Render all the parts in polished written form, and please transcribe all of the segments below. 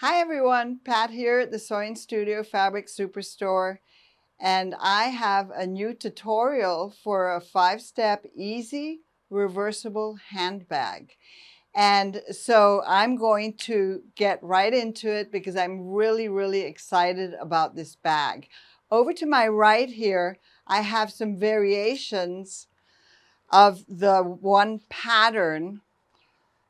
Hi everyone, Pat here at the Sewing Studio Fabric Superstore, and I have a new tutorial for a 5-step easy reversible handbag. And so I'm going to get right into it because I'm really excited about this bag. Over to my right here, I have some variations of the one pattern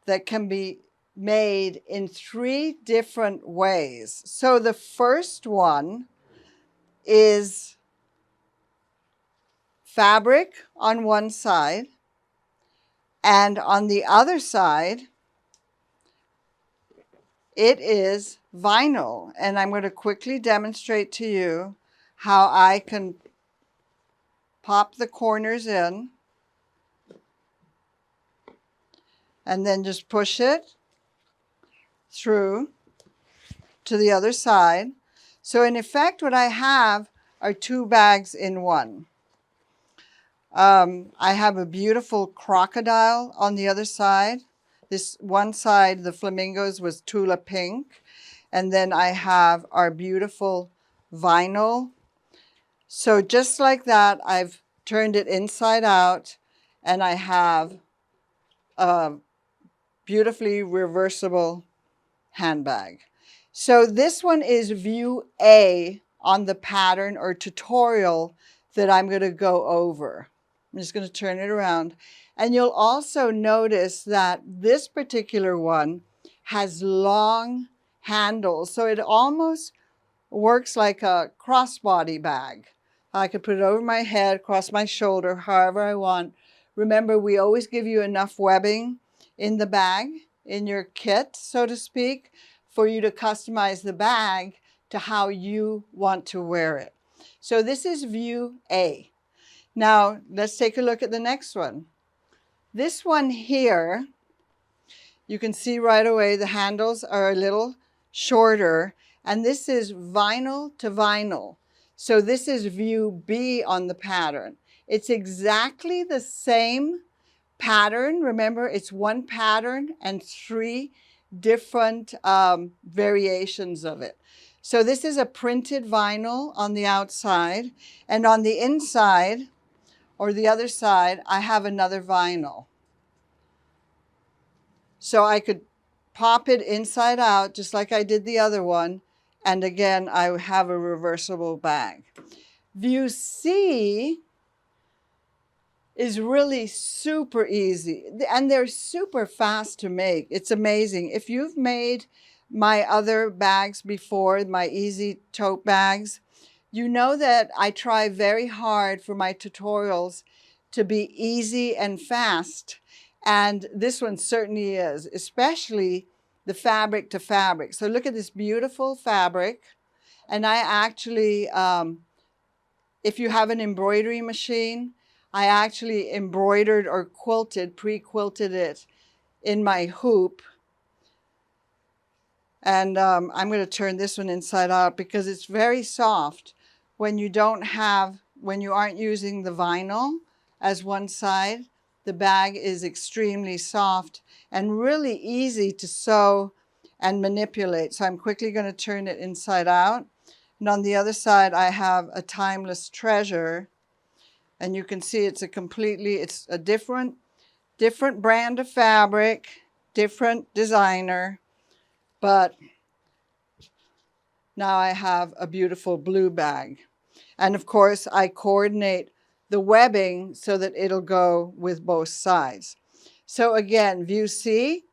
that can be made in 3 different ways. So the first one is fabric on one side, and on the other side it is vinyl. And I'm going to quickly demonstrate to you how I can pop the corners in and then just push it through to the other side. So in effect, what I have are 2 bags in one. I have a beautiful crocodile on the other side. This one side, the flamingos, was Tula pink. And then I have our beautiful vinyl. So just like that, I've turned it inside out, and I have a beautifully reversible handbag. So this one is view A on the pattern or tutorial that I'm going to go over. I'm just going to turn it around. And you'll also notice that this particular one has long handles. So it almost works like a crossbody bag. I could put it over my head, across my shoulder, however I want. Remember, we always give you enough webbing in the bag, in your kit, so to speak, for you to customize the bag to how you want to wear it. So this is view A. Now, let's take a look at the next one. This one here, you can see right away the handles are a little shorter, and this is vinyl to vinyl. So this is view B on the pattern. It's exactly the same pattern. Remember, it's one pattern and 3 different variations of it. So this is a printed vinyl on the outside, and on the inside, or the other side, I have another vinyl. So I could pop it inside out just like I did the other one, and again I have a reversible bag. View C is really super easy, and they're super fast to make. It's amazing. If you've made my other bags before, my easy tote bags, you know that I try very hard for my tutorials to be easy and fast. And this one certainly is, especially the fabric to fabric. So look at this beautiful fabric. And I actually, if you have an embroidery machine, I actually embroidered or quilted, pre-quilted it in my hoop. And I'm going to turn this one inside out because it's very soft. When you aren't using the vinyl as one side, the bag is extremely soft and really easy to sew and manipulate. So I'm quickly going to turn it inside out. And on the other side, I have a timeless treasure. And you can see it's a different brand of fabric, different designer. But now I have a beautiful blue bag. And of course, I coordinate the webbing so that it'll go with both sides. So again, view C,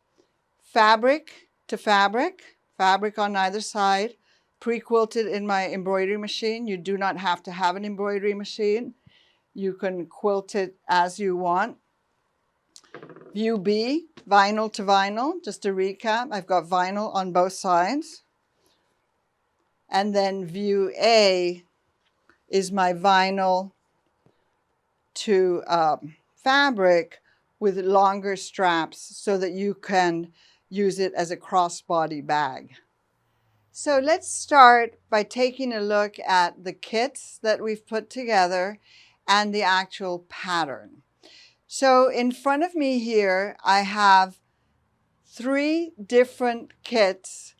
fabric to fabric, fabric on either side, pre-quilted in my embroidery machine. You do not have to have an embroidery machine. You can quilt it as you want. View B, vinyl to vinyl. Just to recap, I've got vinyl on both sides. And then view A is my vinyl to fabric with longer straps so that you can use it as a crossbody bag. So let's start by taking a look at the kits that we've put together and the actual pattern. So in front of me here, I have 3 different kits,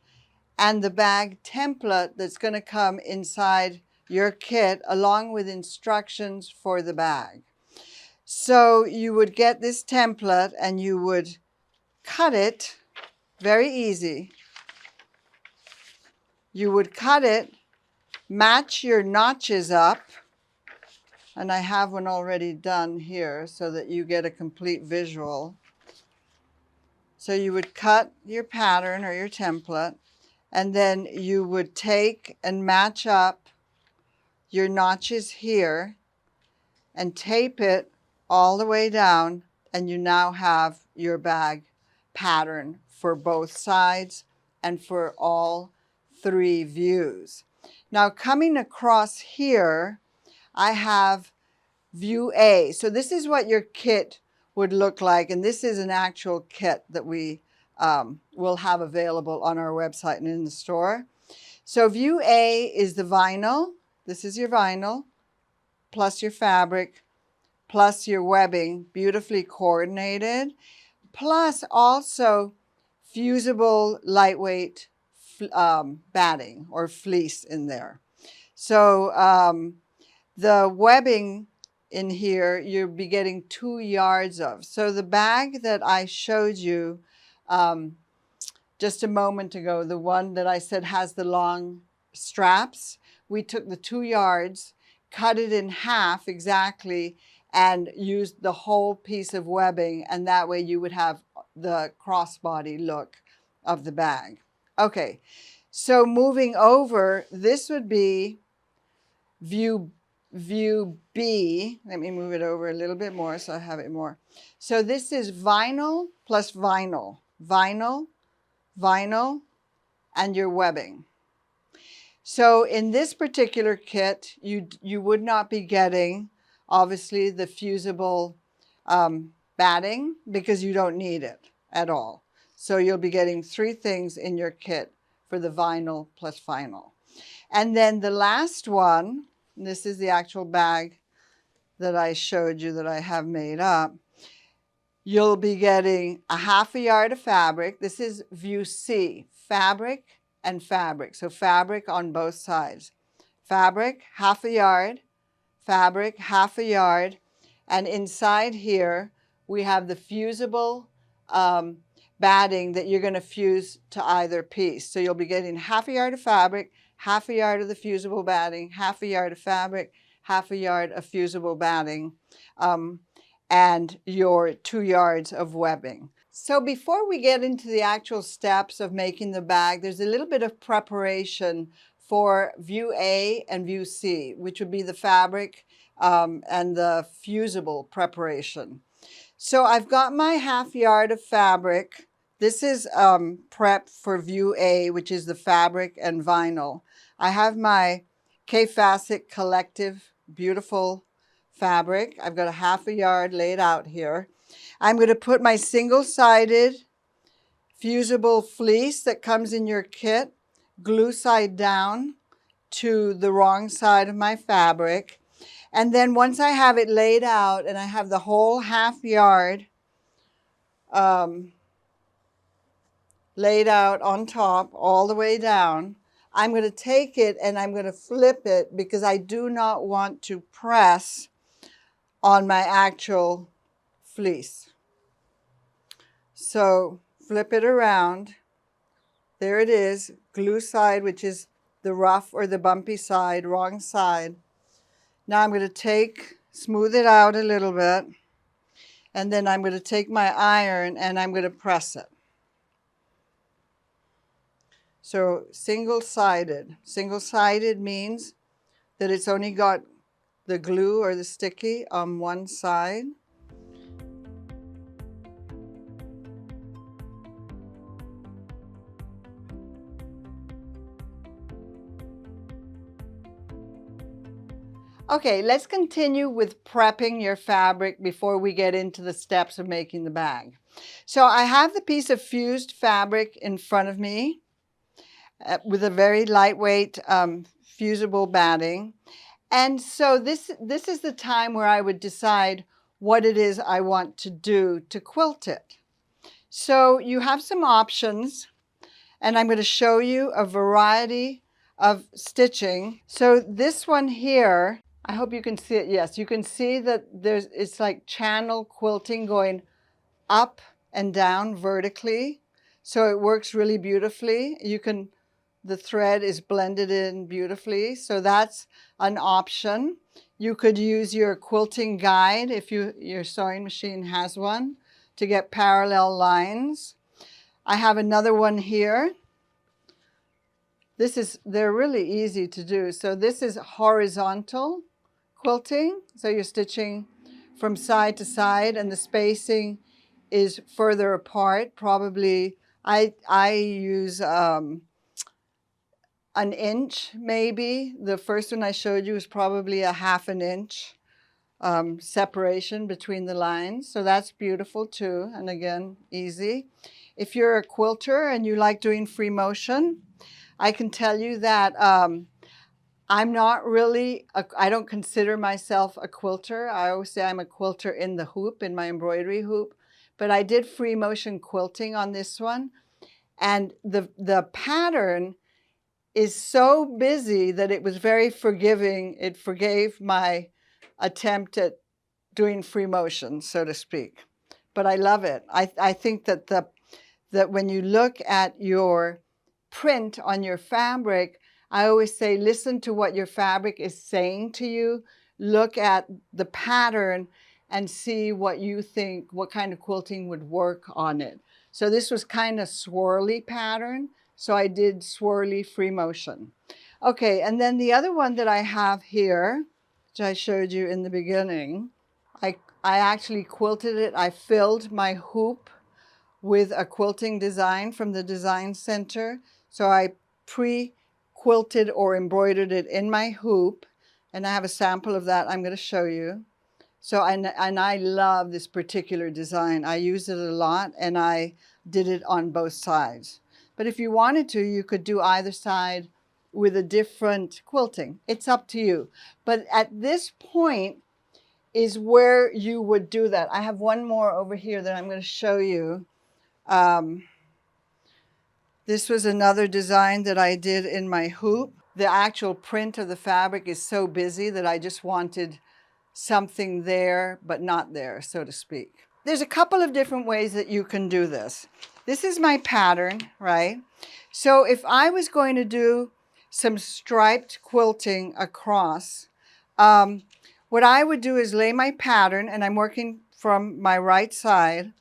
and the bag template that's going to come inside your kit along with instructions for the bag. So you would get this template and you would cut it, very easy. You would cut it, match your notches up, and I have one already done here so that you get a complete visual. So you would cut your pattern or your template, and then you would take and match up your notches here and tape it all the way down, and you now have your bag pattern for both sides and for all 3 views. Now coming across here, I have view A. So this is what your kit would look like, and this is an actual kit that we will have available on our website and in the store. So view A is the vinyl. This is your vinyl, plus your fabric, plus your webbing, beautifully coordinated, plus also fusible lightweight batting or fleece in there. So the webbing in here, you'll be getting 2 yards of. So the bag that I showed you just a moment ago, the one that I said has the long straps, we took the 2 yards, cut it in half exactly, and used the whole piece of webbing, and that way you would have the crossbody look of the bag. Okay, so moving over, this would be view B. Let me move it over a little bit more so I have it more. So this is vinyl plus vinyl, vinyl, vinyl, and your webbing. So in this particular kit, you would not be getting, obviously, the fusible batting because you don't need it at all. So you'll be getting 3 things in your kit for the vinyl plus vinyl. And then the last one, and this is the actual bag that I showed you that I have made up, you'll be getting a 1/2 yard of fabric. This is view C, fabric and fabric. So fabric on both sides. Fabric, 1/2 yard, fabric, 1/2 yard. And inside here, we have the fusible batting that you're going to fuse to either piece. So you'll be getting 1/2 yard of fabric, 1/2 yard of the fusible batting, 1/2 yard of fabric, 1/2 yard of fusible batting, and your 2 yards of webbing. So before we get into the actual steps of making the bag, there's a little bit of preparation for view A and view C, which would be the fabric and the fusible preparation. So I've got my 1/2 yard of fabric. This is prep for view A, which is the fabric and vinyl. I have my K-Facet Collective beautiful fabric. I've got a 1/2 yard laid out here. I'm going to put my single-sided fusible fleece that comes in your kit, glue side down to the wrong side of my fabric. And then once I have it laid out and I have the whole 1/2 yard laid out on top all the way down, I'm going to take it and I'm going to flip it because I do not want to press on my actual fleece. So flip it around. There it is, glue side, which is the rough or the bumpy side, wrong side. Now I'm going to smooth it out a little bit, and then I'm going to take my iron and I'm going to press it. So single-sided. Single-sided means that it's only got the glue or the sticky on one side. Okay, let's continue with prepping your fabric before we get into the steps of making the bag. So I have the piece of fused fabric in front of me with a very lightweight fusible batting. And so this is the time where I would decide what it is I want to do to quilt it. So you have some options. and I'm going to show you a variety of stitching. So this one here, I hope you can see it. Yes, you can see that it's like channel quilting going up and down vertically. So it works really beautifully. The thread is blended in beautifully. So that's an option. You could use your quilting guide if your sewing machine has one to get parallel lines. I have another one here. They're really easy to do. So this is horizontal quilting. So you're stitching from side to side and the spacing is further apart. Probably I use an inch maybe. The first one I showed you was probably a half an inch separation between the lines. So that's beautiful too. And again, easy. If you're a quilter and you like doing free motion, I can tell you that I'm not really, I don't consider myself a quilter. I always say I'm a quilter in the hoop, in my embroidery hoop. But I did free motion quilting on this one. And the pattern is so busy that it was very forgiving. It forgave my attempt at doing free motion, so to speak. But I love it. I think that that when you look at your print on your fabric, I always say, listen to what your fabric is saying to you. Look at the pattern and see what you think, what kind of quilting would work on it. So this was kind of swirly pattern. So I did swirly free motion. Okay, and then the other one that I have here, which I showed you in the beginning, I actually quilted it. I filled my hoop with a quilting design from the design center. So I pre-quilted or embroidered it in my hoop, and I have a sample of that I'm going to show you. So and I love this particular design. I use it a lot, and I did it on both sides. But if you wanted to, you could do either side with a different quilting. It's up to you. But at this point is where you would do that. I have one more over here that I'm going to show you. This was another design that I did in my hoop. The actual print of the fabric is so busy that I just wanted something there, but not there, so to speak. There's a couple of different ways that you can do this. This is my pattern, right? So if I was going to do some striped quilting across, what I would do is lay my pattern, and I'm working from my right side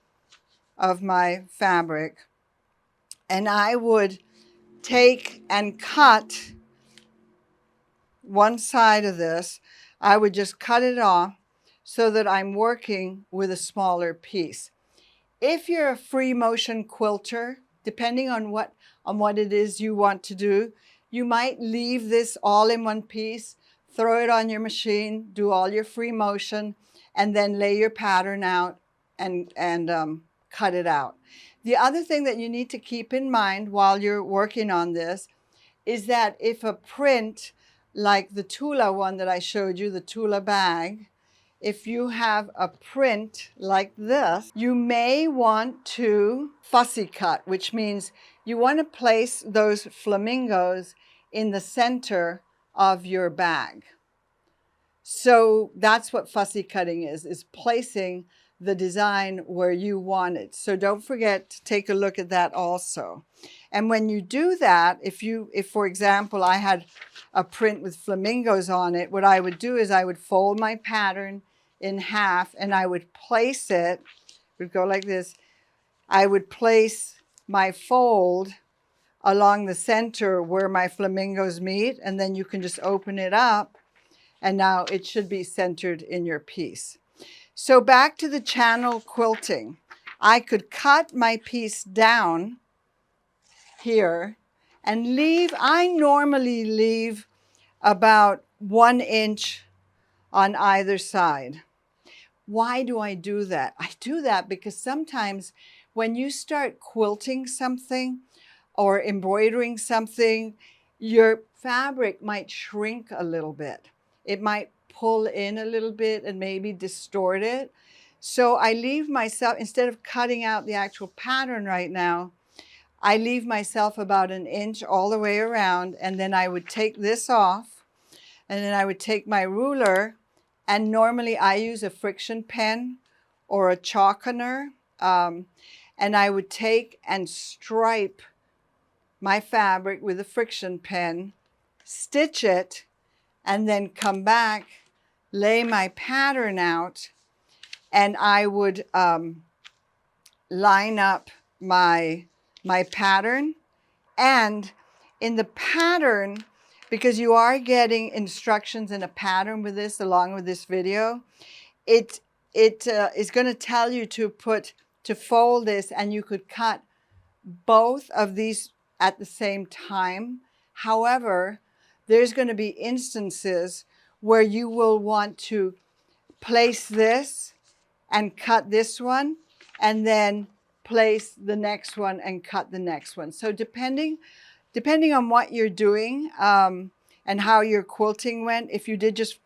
of my fabric, and I would take and cut one side of this. I would just cut it off so that I'm working with a smaller piece. If you're a free motion quilter, depending on what it is you want to do, you might leave this all in one piece, throw it on your machine, do all your free motion, and then lay your pattern out and cut it out. The other thing that you need to keep in mind while you're working on this is that if a print like the Tula one that I showed you, the Tula bag, if you have a print like this, you may want to fussy cut, which means you want to place those flamingos in the center of your bag. So that's what fussy cutting is placing the design where you want it. So don't forget to take a look at that also. And when you do that, if for example, I had a print with flamingos on it, what I would do is I would fold my pattern in half, and I would place it, would go like this. I would place my fold along the center where my flamingos meet, and then you can just open it up, and now it should be centered in your piece. So back to the channel quilting. I could cut my piece down here and I normally leave about 1 inch on either side. Why do I do that? I do that because sometimes when you start quilting something or embroidering something, your fabric might shrink a little bit. It might pull in a little bit and maybe distort it. So I leave myself, instead of cutting out the actual pattern right now, I leave myself about 1 inch all the way around, and then I would take this off, and then I would take my ruler, and normally I use a friction pen or a chalkener, and I would take and stripe my fabric with a friction pen, stitch it, and then come back, lay my pattern out, and I would line up my pattern. And in the pattern, because you are getting instructions in a pattern with this along with this video, it is going to tell you to fold this, and you could cut both of these at the same time. However, there's going to be instances where you will want to place this and cut this one, and then place the next one and cut the next one. So depending on what you're doing and how your quilting went, if you did just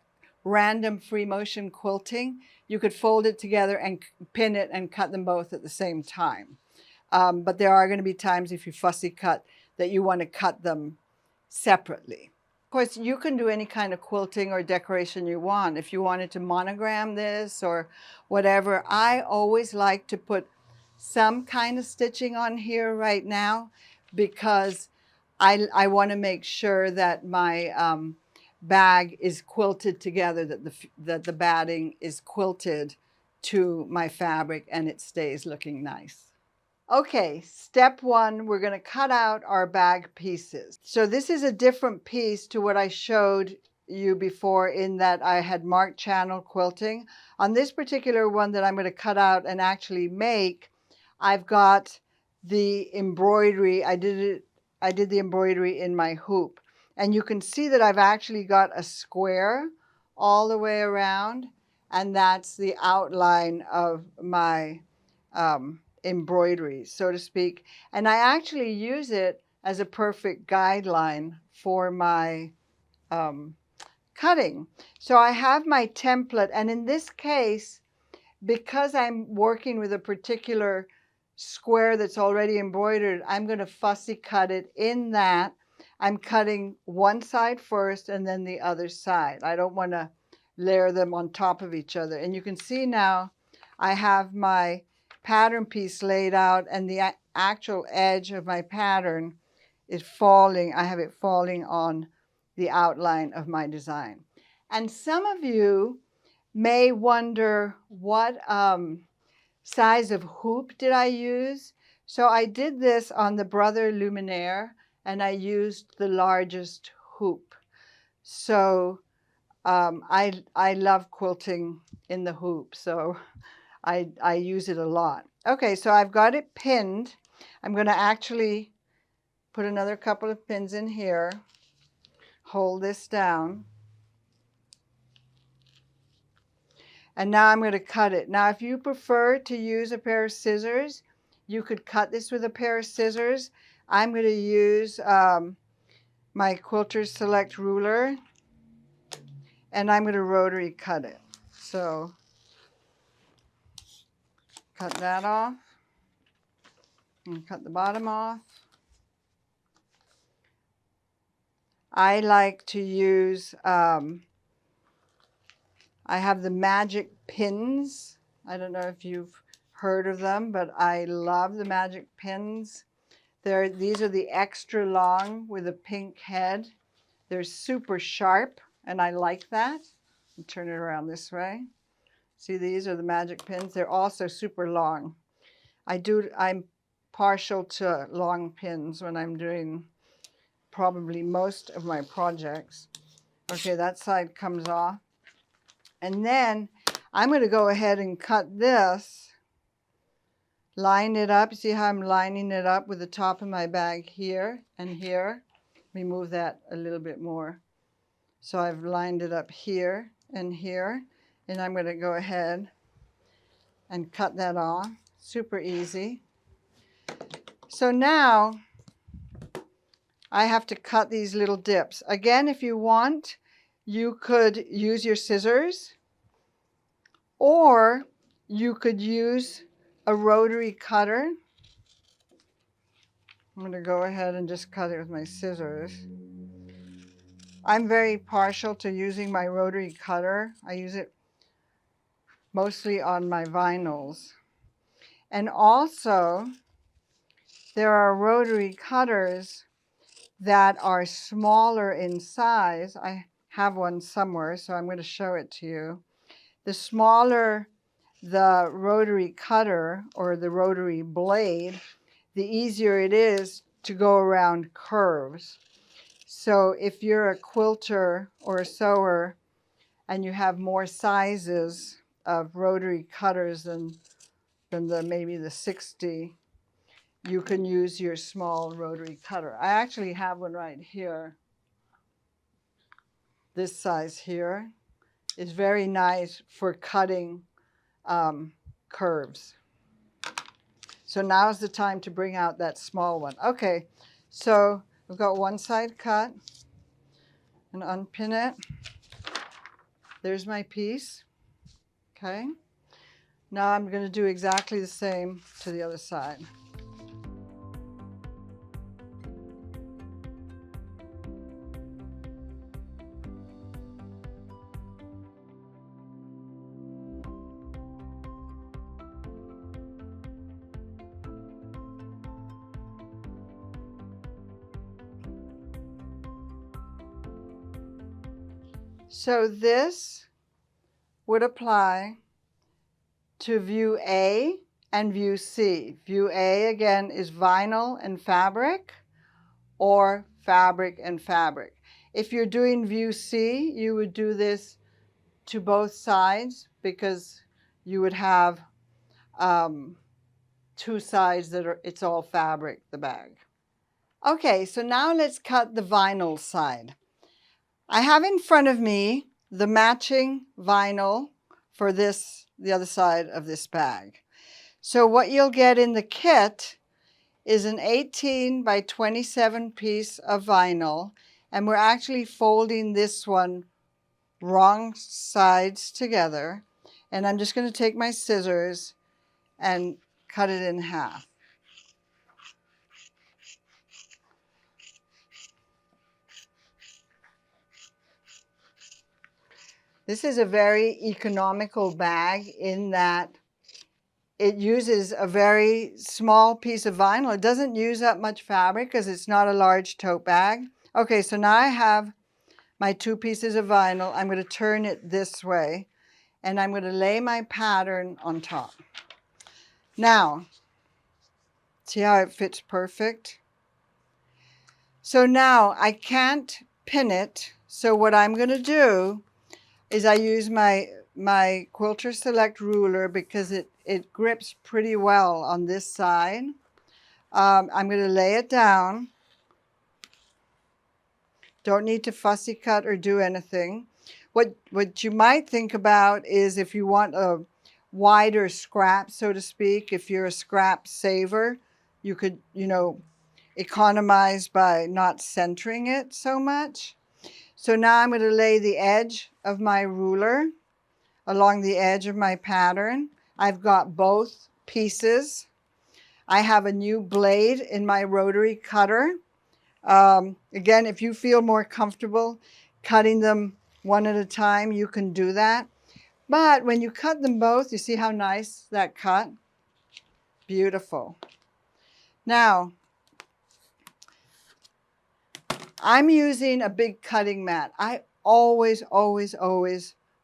random free motion quilting, you could fold it together and pin it and cut them both at the same time. But there are going to be times, if you fussy cut, that you want to cut them separately. Of course, you can do any kind of quilting or decoration you want. If you wanted to monogram this or whatever, I always like to put some kind of stitching on here right now, because I want to make sure that my bag is quilted together, that the batting is quilted to my fabric and it stays looking nice. Okay, step one, we're going to cut out our bag pieces. So this is a different piece to what I showed you before, in that I had marked channel quilting. On this particular one that I'm going to cut out and actually make, I've got the embroidery. I did the embroidery in my hoop. And you can see that I've actually got a square all the way around, and that's the outline of my embroidery, so to speak. And I actually use it as a perfect guideline for my cutting. So I have my template, and in this case, because I'm working with a particular square that's already embroidered, I'm going to fussy cut it in that I'm cutting one side first and then the other side. I don't want to layer them on top of each other. And you can see now I have my pattern piece laid out, and the actual edge of my pattern is falling. I have it falling on the outline of my design. And some of you may wonder, what size of hoop did I use? So I did this on the Brother Luminaire, and I used the largest hoop. So I love quilting in the hoop, so I use it a lot. Okay, so I've got it pinned. I'm going to actually put another couple of pins in here, hold this down, and now I'm going to cut it. Now, if you prefer to use a pair of scissors, you could cut this with a pair of scissors. I'm going to use my Quilters Select ruler, and I'm going to rotary cut it. So cut that off, and cut the bottom off. I like to use, I have the magic pins. I don't know if you've heard of them, but I love the magic pins. These are the extra long with a pink head. They're super sharp, and I like that. I'll turn it around this way. See, these are the magic pins. They're also super long. I'm partial to long pins when I'm doing probably most of my projects. Okay, that side comes off. And then I'm going to go ahead and cut this, line it up. See how I'm lining it up with the top of my bag here and here? Let me move that a little bit more. So I've lined it up here and here, and I'm going to go ahead and cut that off. Super easy. So now I have to cut these little dips. Again, if you want, you could use your scissors, or you could use a rotary cutter. I'm going to go ahead and just cut it with my scissors. I'm very partial to using my rotary cutter. I use it mostly on my vinyls. And also, there are rotary cutters that are smaller in size. I have one somewhere, so I'm going to show it to you. The smaller the rotary cutter or the rotary blade, the easier it is to go around curves. So if you're a quilter or a sewer and you have more sizes of rotary cutters than maybe the 60, you can use your small rotary cutter. I actually have one right here. This size here is very nice for cutting curves. So now's the time to bring out that small one. Okay, so we've got one side cut and unpin it. There's my piece. Okay, now I'm going to do exactly the same to the other side. So this would apply to view A and view C. View A again is vinyl and fabric or fabric and fabric. If you're doing view C, you would do this to both sides because you would have two sides that are, it's all fabric, the bag. Okay, so now let's cut the vinyl side. I have in front of me the matching vinyl for this, the other side of this bag. So what you'll get in the kit is an 18 by 27 piece of vinyl, and we're actually folding this one wrong sides together. And I'm just going to take my scissors and cut it in half. This is a very economical bag in that it uses a very small piece of vinyl. It doesn't use up much fabric because it's not a large tote bag. Okay, so now I have my two pieces of vinyl. I'm going to turn it this way and I'm going to lay my pattern on top. Now, see how it fits perfect? So now I can't pin it. So what I'm going to do is I use my Quilter Select ruler because it grips pretty well on this side. I'm going to lay it down. Don't need to fussy cut or do anything. What you might think about is if you want a wider scrap, so to speak, if you're a scrap saver, you could, you know, economize by not centering it so much. So now I'm going to lay the edge of my ruler along the edge of my pattern. I've got both pieces. I have a new blade in my rotary cutter. Again, if you feel more comfortable cutting them one at a time, you can do that. But when you cut them both, you see how nice that cut? Beautiful. Now, I'm using a big cutting mat. I always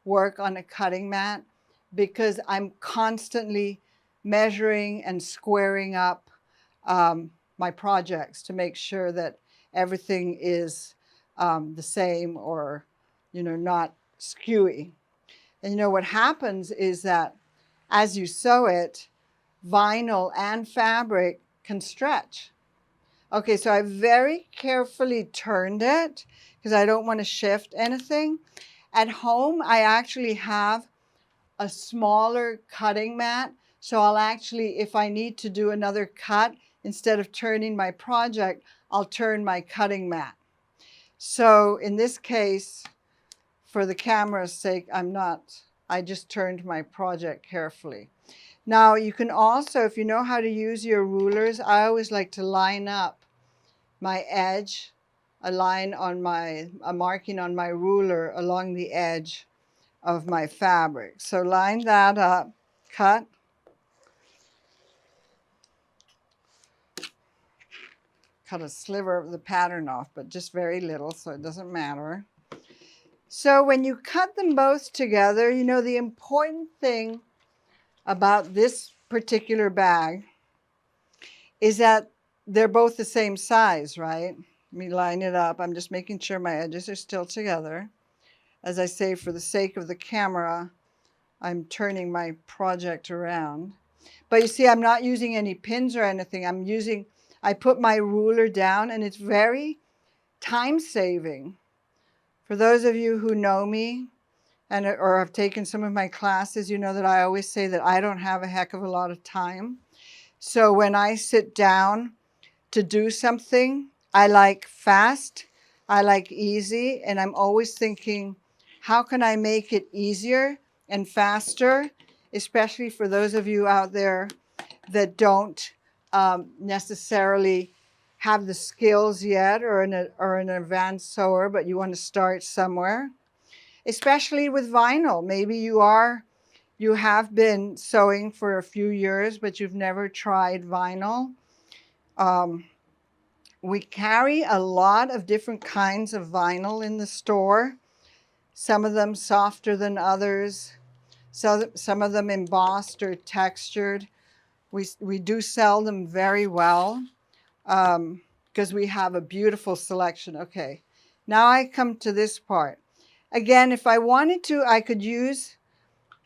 work on a cutting mat because I'm constantly measuring and squaring up my projects to make sure that everything is the same or, you know, not skewy. And you know what happens is that as you sew it, vinyl and fabric can stretch. Okay, so I very carefully turned it because I don't want to shift anything. At home, I actually have a smaller cutting mat. So I'll actually, if I need to do another cut, instead of turning my project, I'll turn my cutting mat. So in this case, for the camera's sake, I just turned my project carefully. Now you can also, if you know how to use your rulers, I always like to line up my edge, a line on a marking on my ruler along the edge of my fabric. So line that up, cut. Cut a sliver of the pattern off, but just very little, so it doesn't matter. So when you cut them both together, you know, the important thing about this particular bag is that they're both the same size, right? Let me line it up. I'm just making sure my edges are still together. As I say, for the sake of the camera, I'm turning my project around. But you see, I'm not using any pins or anything. I put my ruler down, and it's very time-saving. For those of you who know me or have taken some of my classes, you know that I always say that I don't have a heck of a lot of time. So when I sit down to do something, I like fast, I like easy, and I'm always thinking, how can I make it easier and faster, especially for those of you out there that don't necessarily have the skills yet or an advanced sewer, but you want to start somewhere, especially with vinyl. Maybe you have been sewing for a few years, but you've never tried vinyl. We carry a lot of different kinds of vinyl in the store, some of them softer than others, so some of them embossed or textured. We do sell them very well because we have a beautiful selection. Okay, now I come to this part. Again, if I wanted to, I could use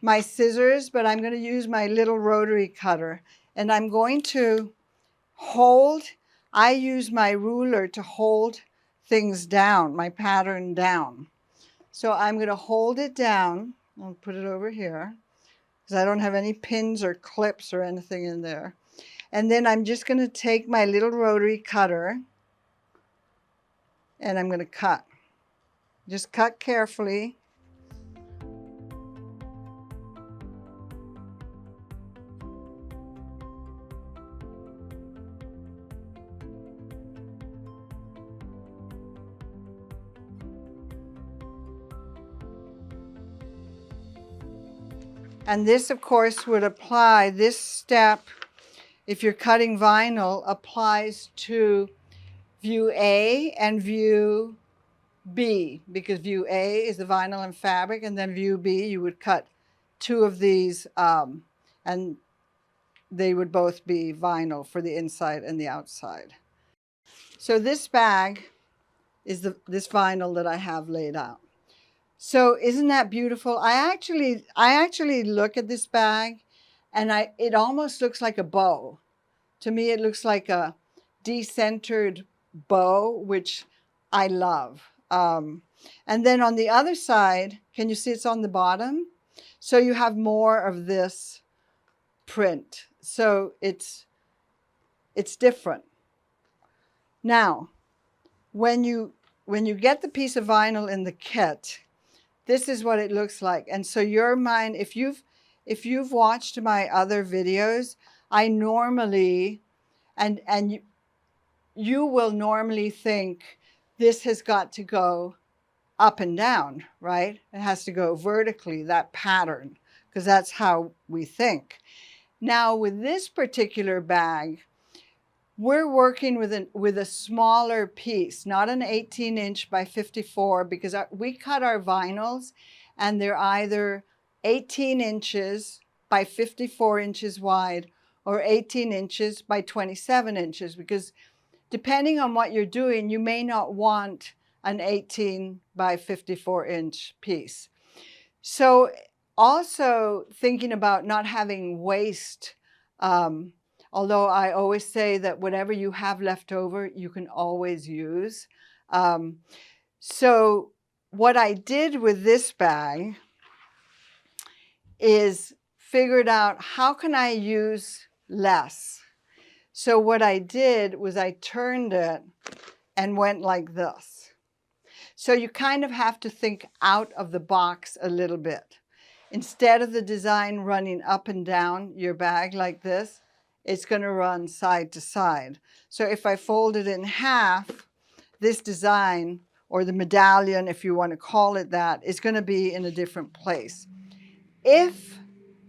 my scissors, but I'm going to use my little rotary cutter. And I'm going to I use my ruler to hold things down, my pattern down. So I'm going to hold it down. I'll put it over here because I don't have any pins or clips or anything in there. And then I'm just going to take my little rotary cutter and I'm going to cut. Just cut carefully. And this, of course, would apply, this step, if you're cutting vinyl, applies to view A and view B, because view A is the vinyl and fabric, and then view B, you would cut two of these, and they would both be vinyl for the inside and the outside. So this bag is this vinyl that I have laid out. So isn't that beautiful? I actually look at this bag and it almost looks like a bow. To me, it looks like a decentered bow, which I love. And then on the other side, can you see it's on the bottom? So you have more of this print. So it's different. Now, when you get the piece of vinyl in the kit, this is what it looks like. And so your mind, if you've watched my other videos, I normally, and you will normally think this has got to go up and down, right? It has to go vertically, that pattern, because that's how we think. Now with this particular bag, we're working with a smaller piece, not an 18-inch by 54, because we cut our vinyls and they're either 18 inches by 54 inches wide or 18 inches by 27 inches, because depending on what you're doing, you may not want an 18 by 54 inch piece. So also thinking about not having waste, although I always say that whatever you have left over, you can always use. So what I did with this bag is figured out how can I use less. So what I did was I turned it and went like this. So you kind of have to think out of the box a little bit. Instead of the design running up and down your bag like this, it's going to run side to side. So if I fold it in half, this design, or the medallion, if you want to call it that, is going to be in a different place. If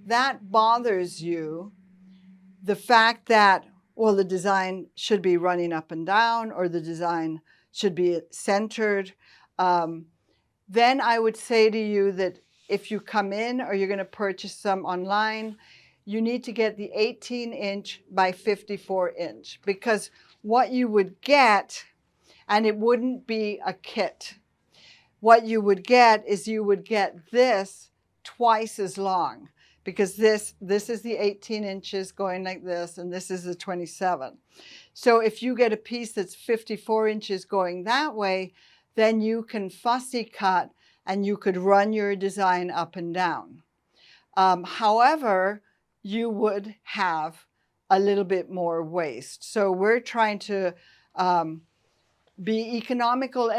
that bothers you, the fact that, well, the design should be running up and down, or the design should be centered, then I would say to you that if you come in or you're going to purchase some online, you need to get the 18-inch by 54-inch, because what you would get, and it wouldn't be a kit, what you would get is you would get this twice as long, because this is the 18 inches going like this, and this is the 27. So if you get a piece that's 54 inches going that way, then you can fussy cut and you could run your design up and down. However, you would have a little bit more waste. So we're trying to be economical.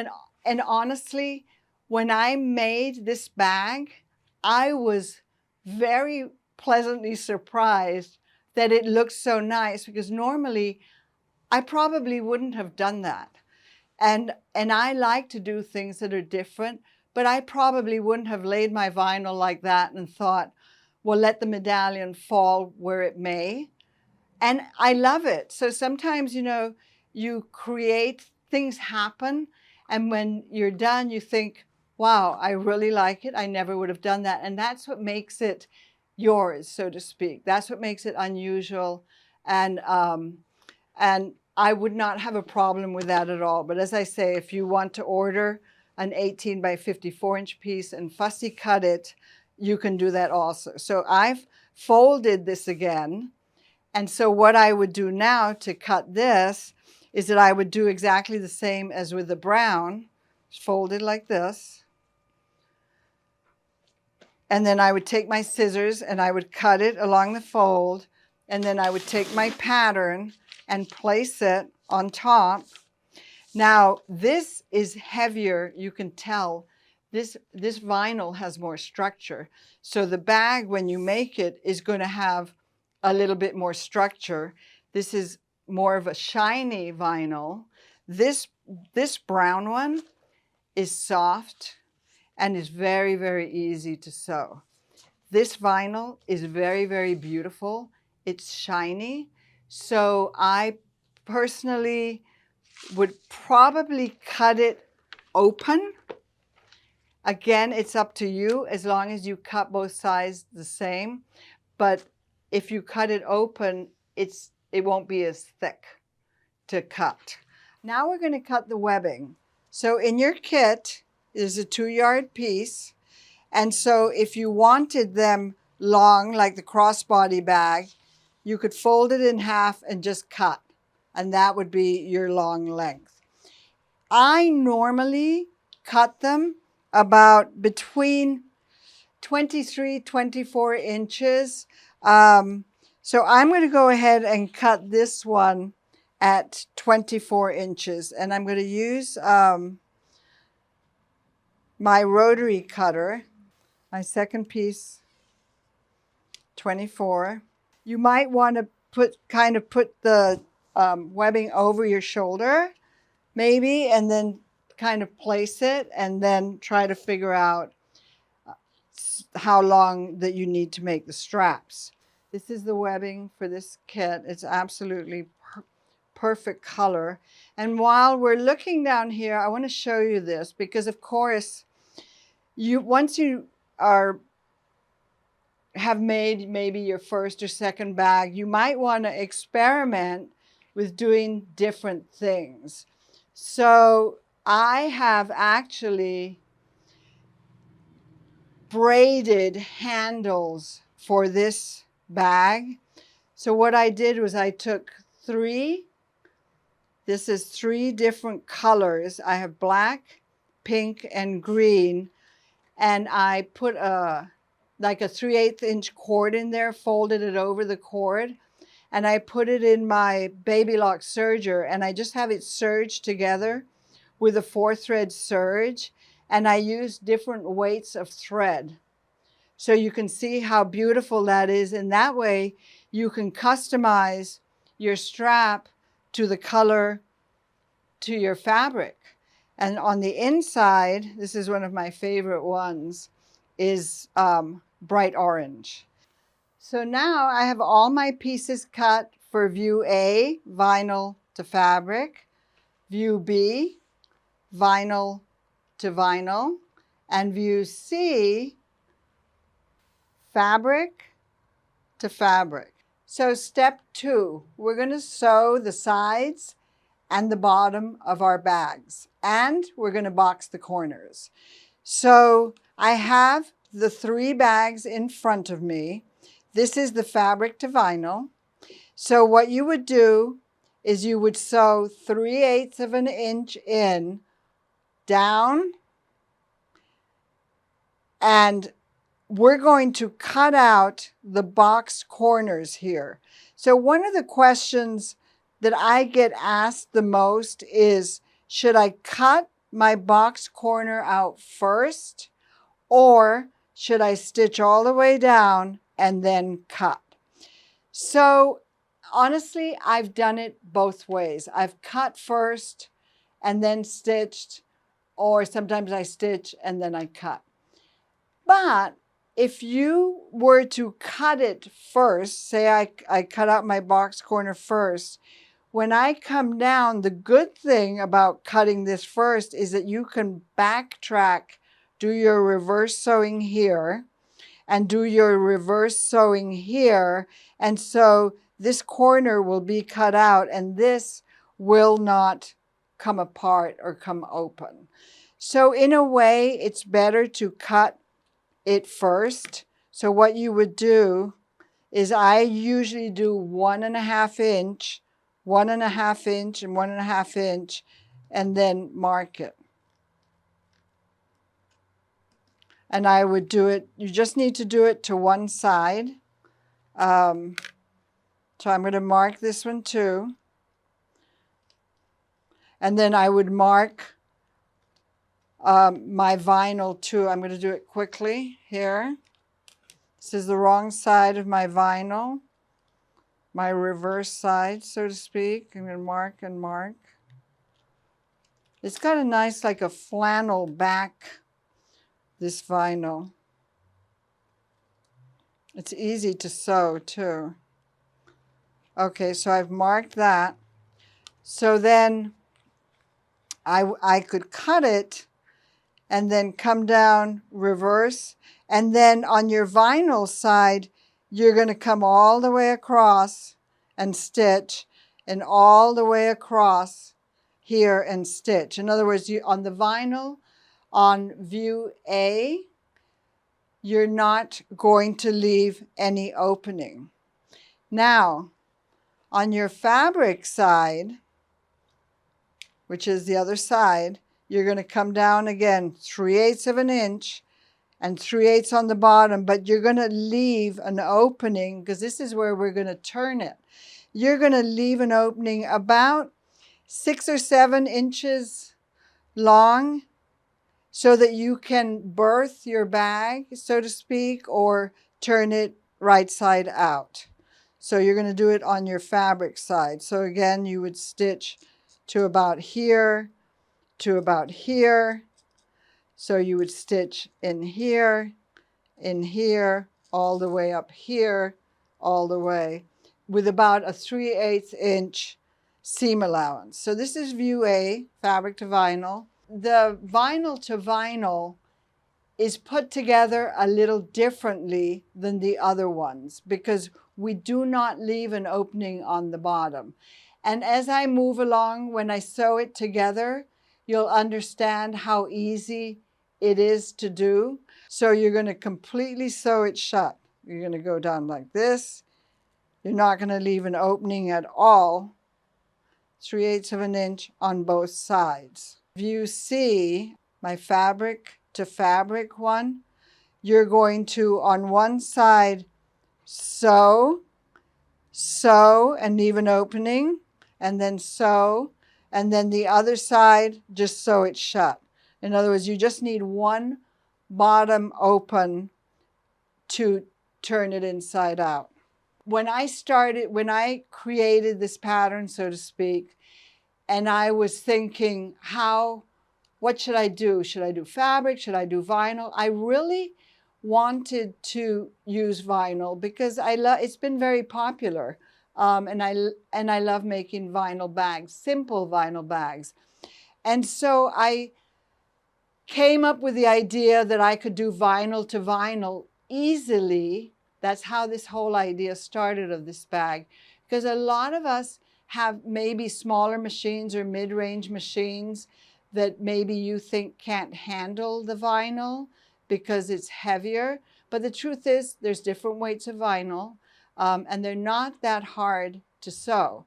And honestly, when I made this bag, I was very pleasantly surprised that it looks so nice, because normally I probably wouldn't have done that. And I like to do things that are different, but I probably wouldn't have laid my vinyl like that and thought, well, let the medallion fall where it may. And I love it. So sometimes, you know, you create, things happen, and when you're done, you think, wow, I really like it. I never would have done that. And that's what makes it yours, so to speak. That's what makes it unusual. And I would not have a problem with that at all. But as I say, if you want to order an 18 by 54-inch piece and fussy cut it, you can do that also. So I've folded this again. And so what I would do now to cut this is that I would do exactly the same as with the brown. Fold it like this. And then I would take my scissors and I would cut it along the fold. And then I would take my pattern and place it on top. Now, this is heavier, you can tell. This vinyl has more structure. So the bag, when you make it, is going to have a little bit more structure. This is more of a shiny vinyl. This brown one is soft and is very, very easy to sew. This vinyl is very, very beautiful. It's shiny. So I personally would probably cut it open. Again, it's up to you, as long as you cut both sides the same. But if you cut it open, it won't be as thick to cut. Now we're going to cut the webbing. So in your kit is a 2-yard piece. And so if you wanted them long, like the crossbody bag, you could fold it in half and just cut. And that would be your long length. I normally cut them about between 23, 24 inches. So I'm going to go ahead and cut this one at 24 inches. And I'm going to use my rotary cutter. My second piece, 24. You might want to put the webbing over your shoulder, maybe, and then kind of place it, and then try to figure out how long that you need to make the straps. This is the webbing for this kit. It's absolutely perfect color. And while we're looking down here, I want to show you this, because of course, once you have made maybe your first or second bag, you might want to experiment with doing different things. So I have actually braided handles for this bag. So what I did was I took this is 3 different colors. I have black, pink, and green. And I put like a 3/8 inch cord in there, folded it over the cord, and I put it in my baby lock serger, and I just have it serged together with a 4-thread serge, and I use different weights of thread. So you can see how beautiful that is, and that way you can customize your strap to the color to your fabric. And on the inside, this is one of my favorite ones, is bright orange. So now I have all my pieces cut for view A, vinyl to fabric, view B, vinyl to vinyl, and view C, fabric to fabric. So step 2, we're going to sew the sides and the bottom of our bags, and we're going to box the corners. So I have the 3 bags in front of me. This is the fabric to vinyl. So what you would do is you would sew 3/8 of an inch in, down, and we're going to cut out the boxed corners here. So one of the questions that I get asked the most is, should I cut my box corner out first, or should I stitch all the way down and then cut? So honestly, I've done it both ways. I've cut first and then stitched, or sometimes I stitch and then I cut. But if you were to cut it first, say I cut out my box corner first, when I come down, the good thing about cutting this first is that you can backtrack, do your reverse sewing here, and do your reverse sewing here. And so this corner will be cut out and this will not come apart or come open. So in a way, it's better to cut it first. So what you would do is I usually do 1.5 inch, 1.5 inch, and 1.5 inch, and then mark it. And I would do it, you just need to do it to one side. So I'm going to mark this one too. And then I would mark my vinyl too. I'm going to do it quickly here. This is the wrong side of my vinyl, my reverse side, so to speak. I'm going to mark and mark. It's got a nice, like a flannel back, this vinyl. It's easy to sew too. Okay, so I've marked that. So then I could cut it and then come down, reverse, and then on your vinyl side, you're going to come all the way across and stitch, and all the way across here and stitch. In other words, you on the vinyl, on view A, you're not going to leave any opening. Now, on your fabric side, which is the other side, you're going to come down again 3/8 of an inch and 3/8 on the bottom, but you're going to leave an opening because this is where we're going to turn it. You're going to leave an opening about 6 or 7 inches long so that you can berth your bag, so to speak, or turn it right side out. So you're going to do it on your fabric side. So again, you would stitch to about here, to about here. So you would stitch in here, all the way up here, all the way, with about a 3/8 inch seam allowance. So this is view A, fabric to vinyl. The vinyl to vinyl is put together a little differently than the other ones because we do not leave an opening on the bottom. And as I move along, when I sew it together, you'll understand how easy it is to do. So you're going to completely sew it shut. You're going to go down like this. You're not going to leave an opening at all. 3/8 of an inch on both sides. View C, my fabric to fabric one, you're going to, on one side, sew, and leave an opening, and then sew, and then the other side, just sew it shut. In other words, you just need one bottom open to turn it inside out. when I created this pattern, so to speak, and I was thinking, what should I do? Should I do fabric? Should I do vinyl? I really wanted to use vinyl because it's been very popular. And I love making vinyl bags, simple vinyl bags. And so I came up with the idea that I could do vinyl to vinyl easily. That's how this whole idea started of this bag, because a lot of us have maybe smaller machines or mid-range machines that maybe you think can't handle the vinyl because it's heavier. But the truth is there's different weights of vinyl, and they're not that hard to sew.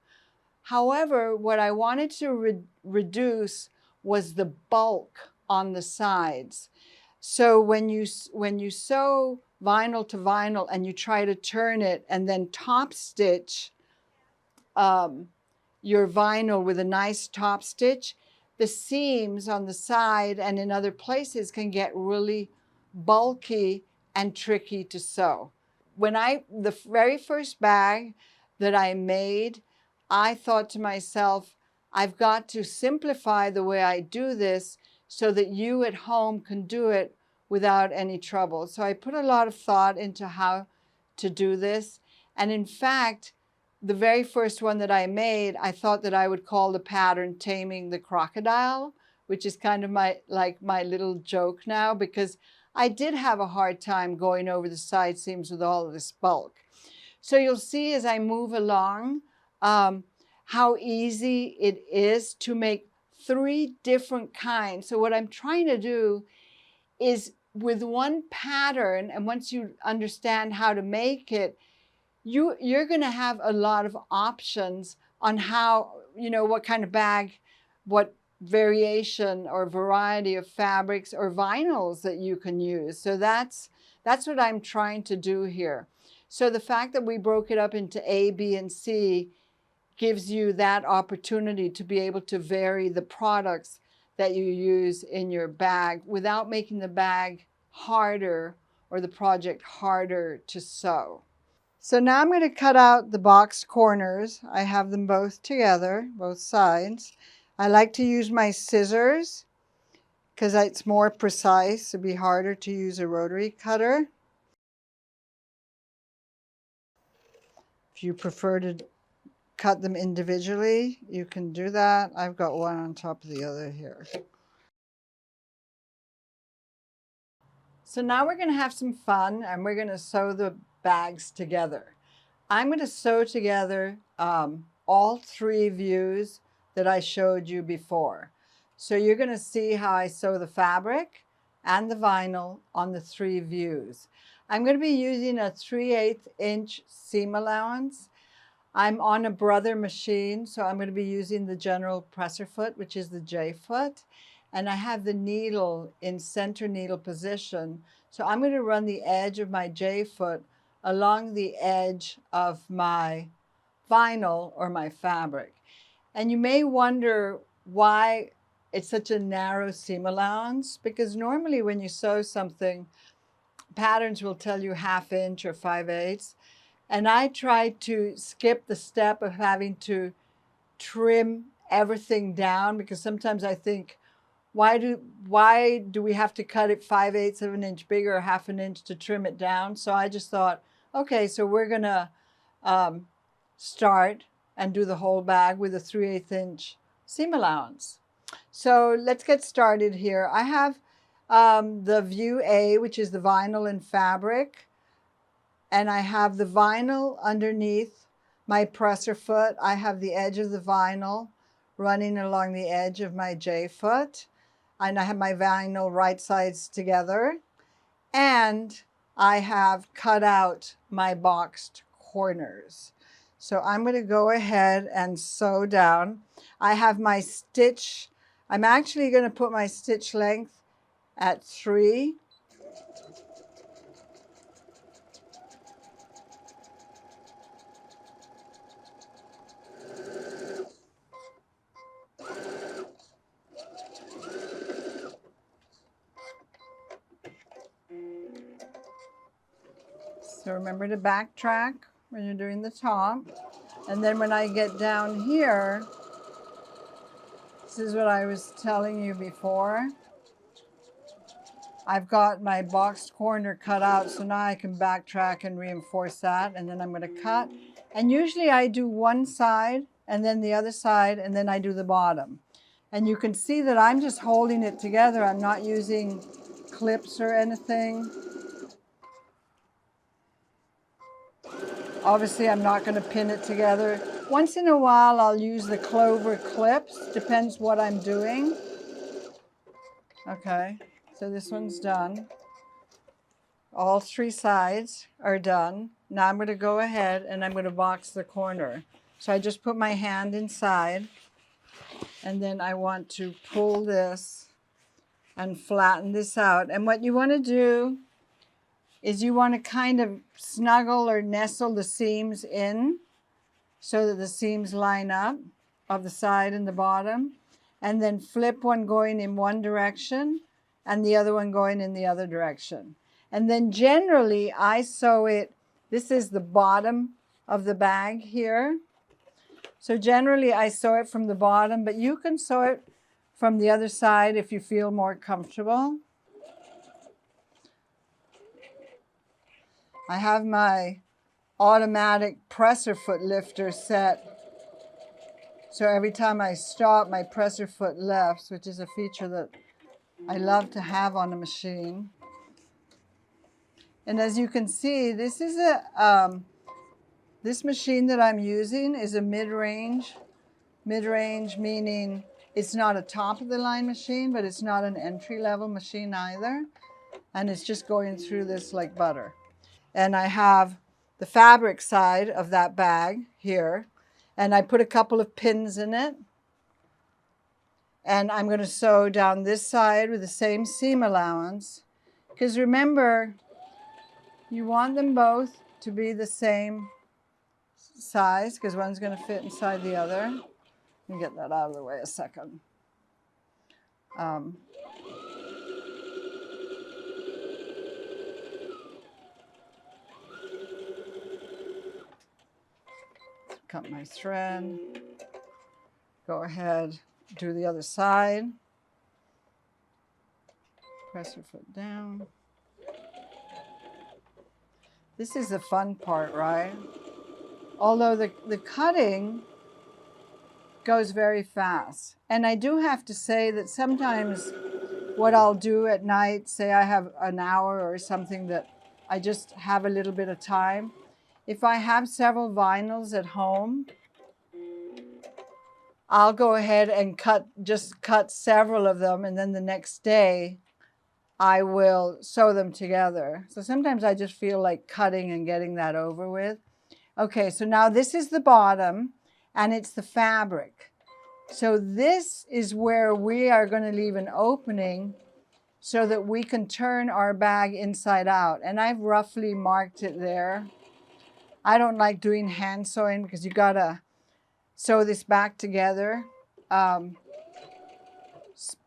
However, what I wanted to reduce was the bulk on the sides. So when you sew vinyl to vinyl and you try to turn it and then top stitch your vinyl with a nice top stitch, the seams on the side and in other places can get really bulky and tricky to sew. The very first bag that I made, I thought to myself, I've got to simplify the way I do this so that you at home can do it without any trouble. So I put a lot of thought into how to do this. And in fact, the very first one that I made, I thought that I would call the pattern Taming the Crocodile, which is kind of my little joke now, because I did have a hard time going over the side seams with all of this bulk. So you'll see as I move along how easy it is to make 3 different kinds. So what I'm trying to do is with one pattern, and once you understand how to make it, you're going to have a lot of options on how, what kind of bag, what variation or variety of fabrics or vinyls that you can use. So that's what I'm trying to do here. So the fact that we broke it up into A, B, and C gives you that opportunity to be able to vary the products that you use in your bag without making the bag harder or the project harder to sew. So now I'm going to cut out the boxed corners. I have them both together, both sides. I like to use my scissors because it's more precise. It'd be harder to use a rotary cutter. If you prefer to cut them individually, you can do that. I've got one on top of the other here. So now we're going to have some fun and we're going to sew the bags together. I'm going to sew together all 3 views that I showed you before. So you're going to see how I sew the fabric and the vinyl on the 3 views. I'm going to be using a 3/8 inch seam allowance. I'm on a Brother machine, so I'm going to be using the general presser foot, which is the J foot. And I have the needle in center needle position. So I'm going to run the edge of my J foot along the edge of my vinyl or my fabric. And you may wonder why it's such a narrow seam allowance, because normally when you sew something, patterns will tell you 1/2 inch or 5/8. And I try to skip the step of having to trim everything down, because sometimes I think, why do we have to cut it 5/8 of an inch bigger or 1/2 inch to trim it down? So I just thought, okay, so we're gonna start and do the whole bag with a 3/8 inch seam allowance. So let's get started here. I have the view A, which is the vinyl and fabric, and I have the vinyl underneath my presser foot. I have the edge of the vinyl running along the edge of my J foot, and I have my vinyl right sides together, and I have cut out my boxed corners. So I'm going to go ahead and sew down. I have my stitch. I'm actually going to put my stitch length at 3. So remember to backtrack. when you're doing the top. And then when I get down here, this is what I was telling you before. I've got my boxed corner cut out, so now I can backtrack and reinforce that, and then I'm going to cut. And usually I do one side and then the other side, and then I do the bottom. And you can see that I'm just holding it together. I'm not using clips or anything. Obviously, I'm not going to pin it together. Once in a while, I'll use the clover clips. Depends what I'm doing. Okay, so this one's done. All three sides are done. Now I'm going to go ahead and I'm going to box the corner. So I just put my hand inside, and then I want to pull this and flatten this out. And what you want to do is you want to kind of snuggle or nestle the seams in so that the seams line up of the side and the bottom, and then flip one going in one direction and the other one going in the other direction. And then generally I sew it, this is the bottom of the bag here. So generally I sew it from the bottom, but you can sew it from the other side if you feel more comfortable. I have my automatic presser foot lifter set. So every time I stop, my presser foot lifts, which is a feature that I love to have on a machine. And as you can see, this is this machine that I'm using is a mid-range. Mid-range meaning it's not a top-of-the-line machine, but it's not an entry-level machine either. And it's just going through this like butter. And I have the fabric side of that bag here, and I put a couple of pins in it. And I'm going to sew down this side with the same seam allowance, because remember, you want them both to be the same size, because one's going to fit inside the other. Let me get that out of the way a second. Cut my thread, go ahead, do the other side, press your foot down. This is the fun part, right? Although the cutting goes very fast. And I do have to say that sometimes what I'll do at night, say I have an hour or something that I just have a little bit of time, if I have several vinyls at home, I'll go ahead and just cut several of them, and then the next day I will sew them together. So sometimes I just feel like cutting and getting that over with. Okay, so now this is the bottom, and it's the fabric. So this is where we are going to leave an opening so that we can turn our bag inside out. And I've roughly marked it there. I don't like doing hand sewing because you gotta sew this back together.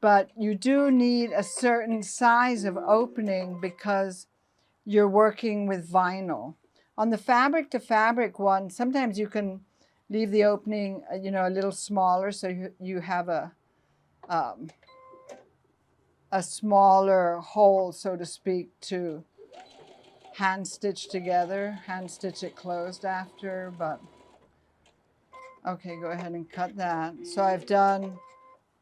But you do need a certain size of opening because you're working with vinyl. On the fabric to fabric one, sometimes you can leave the opening, a little smaller, so you have a smaller hole, so to speak, to hand stitch together, hand stitch it closed after, but okay, go ahead and cut that. So I've done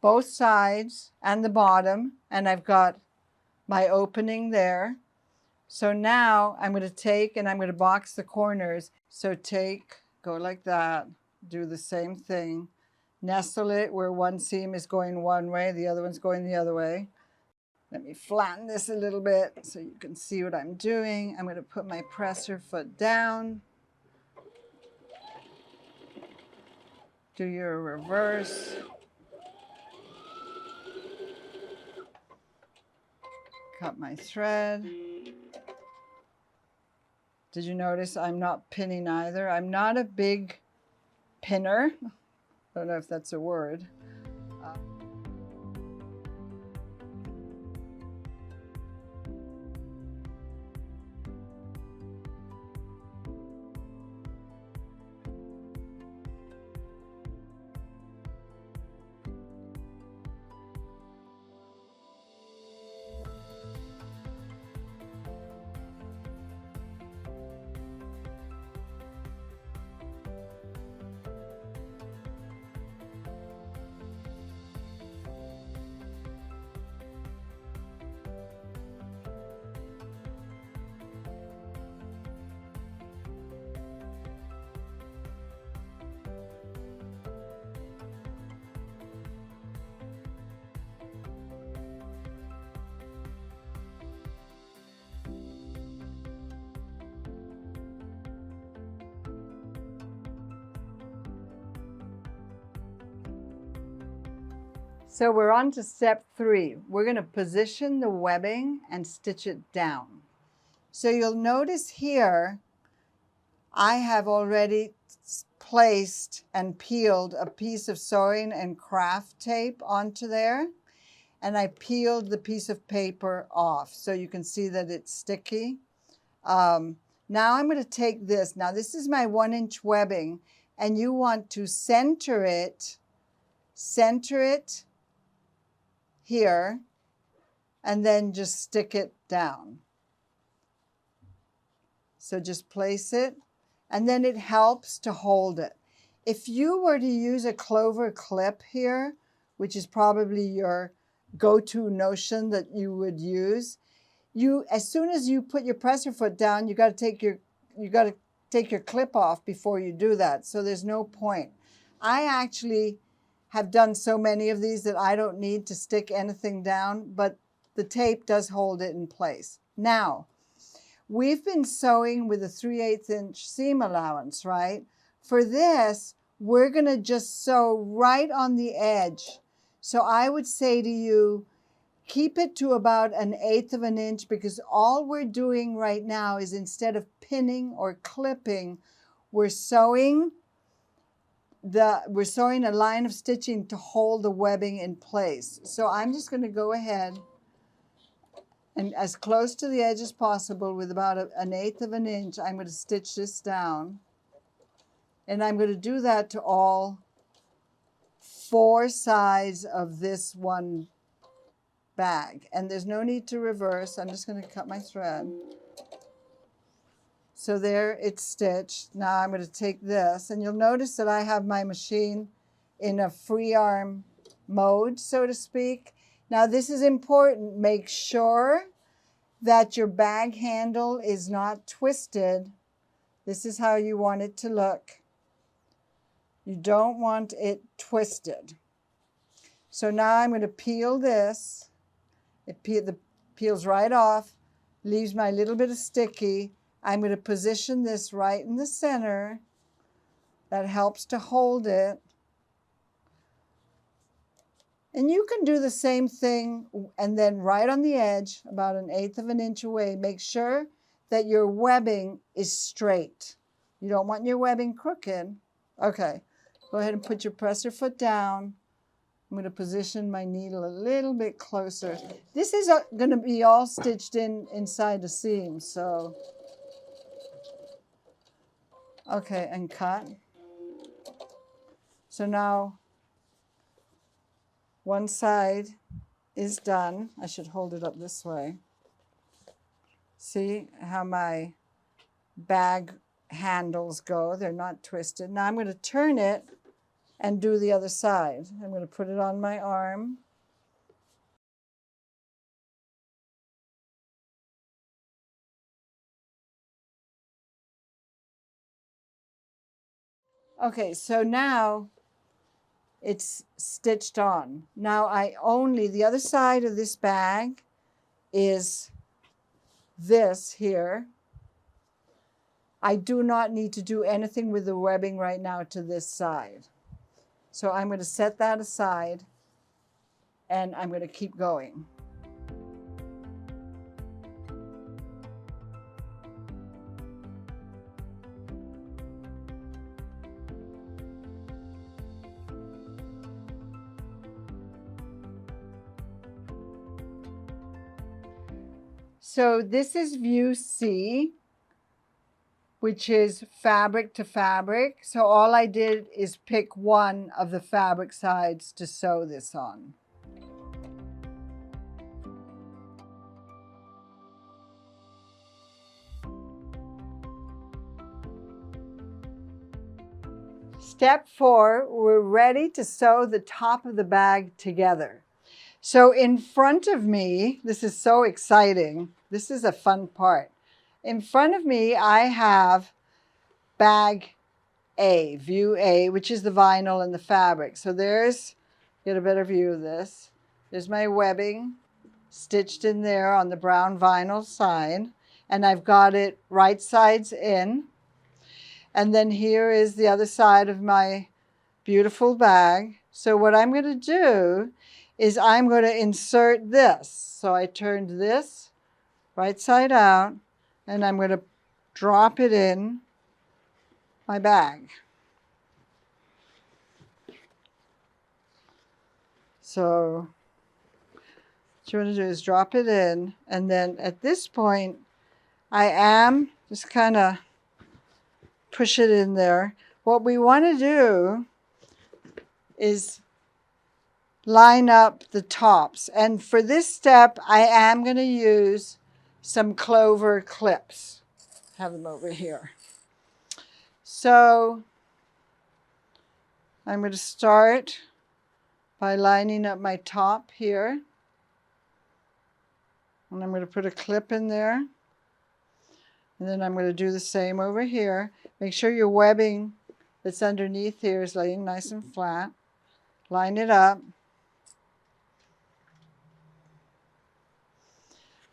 both sides and the bottom, and I've got my opening there. So now I'm going to take and I'm going to box the corners. So go like that, do the same thing, nestle it where one seam is going one way, the other one's going the other way. Let me flatten this a little bit so you can see what I'm doing. I'm going to put my presser foot down. Do your reverse. Cut my thread. Did you notice I'm not pinning either? I'm not a big pinner. I don't know if that's a word. So we're on to step 3. We're going to position the webbing and stitch it down. So you'll notice here, I have already placed and peeled a piece of sewing and craft tape onto there. And I peeled the piece of paper off so you can see that it's sticky. Now I'm going to take this. Now this is my 1-inch webbing, and you want to center it here, and then just stick it down. So just place it, and then it helps to hold it. If you were to use a clover clip here, which is probably your go-to notion that you would use, as soon as you put your presser foot down, you got to take your clip off before you do that. So there's no point. I actually have done so many of these that I don't need to stick anything down, but the tape does hold it in place. Now, we've been sewing with a 3/8 inch seam allowance, right? For this, we're going to just sew right on the edge. So I would say to you, keep it to about 1/8 of an inch, because all we're doing right now is, instead of pinning or clipping, we're sewing a line of stitching to hold the webbing in place. So I'm just going to go ahead and, as close to the edge as possible, with about 1/8 of an inch, I'm going to stitch this down. And I'm going to do that to all 4 sides of this one bag. And there's no need to reverse. I'm just going to cut my thread. So there, it's stitched. Now I'm going to take this, and you'll notice that I have my machine in a free arm mode, so to speak. Now this is important. Make sure that your bag handle is not twisted. This is how you want it to look. You don't want it twisted. So now I'm going to peel this. It peels right off, leaves my little bit of sticky. I'm going to position this right in the center. That helps to hold it. And you can do the same thing, and then right on the edge, about 1/8 of an inch away, make sure that your webbing is straight. You don't want your webbing crooked. Okay, go ahead and put your presser foot down. I'm going to position my needle a little bit closer. This is going to be all stitched inside the seam, so. Okay, and cut. So now one side is done. I should hold it up this way. See how my bag handles go? They're not twisted. Now I'm going to turn it and do the other side. I'm going to put it on my arm. Okay, so now it's stitched on. Now the other side of this bag is this here. I do not need to do anything with the webbing right now to this side. So I'm going to set that aside, and I'm going to keep going. So this is view C, which is fabric to fabric. So all I did is pick one of the fabric sides to sew this on. Step 4, we're ready to sew the top of the bag together. So in front of me, this is so exciting. This is a fun part. In front of me, I have bag A, view A, which is the vinyl and the fabric. So get a better view of this. There's my webbing stitched in there on the brown vinyl side, and I've got it right sides in. And then here is the other side of my beautiful bag. So what I'm going to do is I'm going to insert this. So I turned this right side out, and I'm going to drop it in my bag. So what you want to do is drop it in, and then at this point, I am just kind of push it in there. What we want to do is line up the tops. And for this step, I am going to use some clover clips. Have them over here. So I'm going to start by lining up my top here. And I'm going to put a clip in there. And then I'm going to do the same over here. Make sure your webbing that's underneath here is laying nice and flat. Line it up.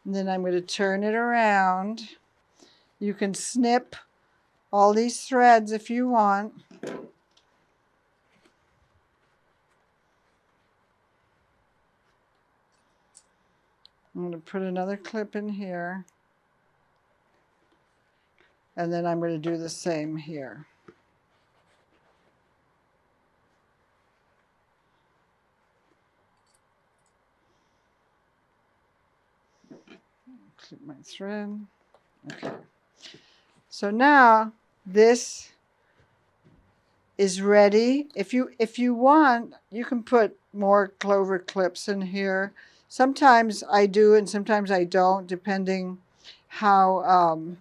And then I'm going to turn it around. You can snip all these threads if you want. I'm going to put another clip in here. And then I'm going to do the same here. Clip my thread. Okay. So now this is ready. If you want, you can put more clover clips in here. Sometimes I do and sometimes I don't, depending how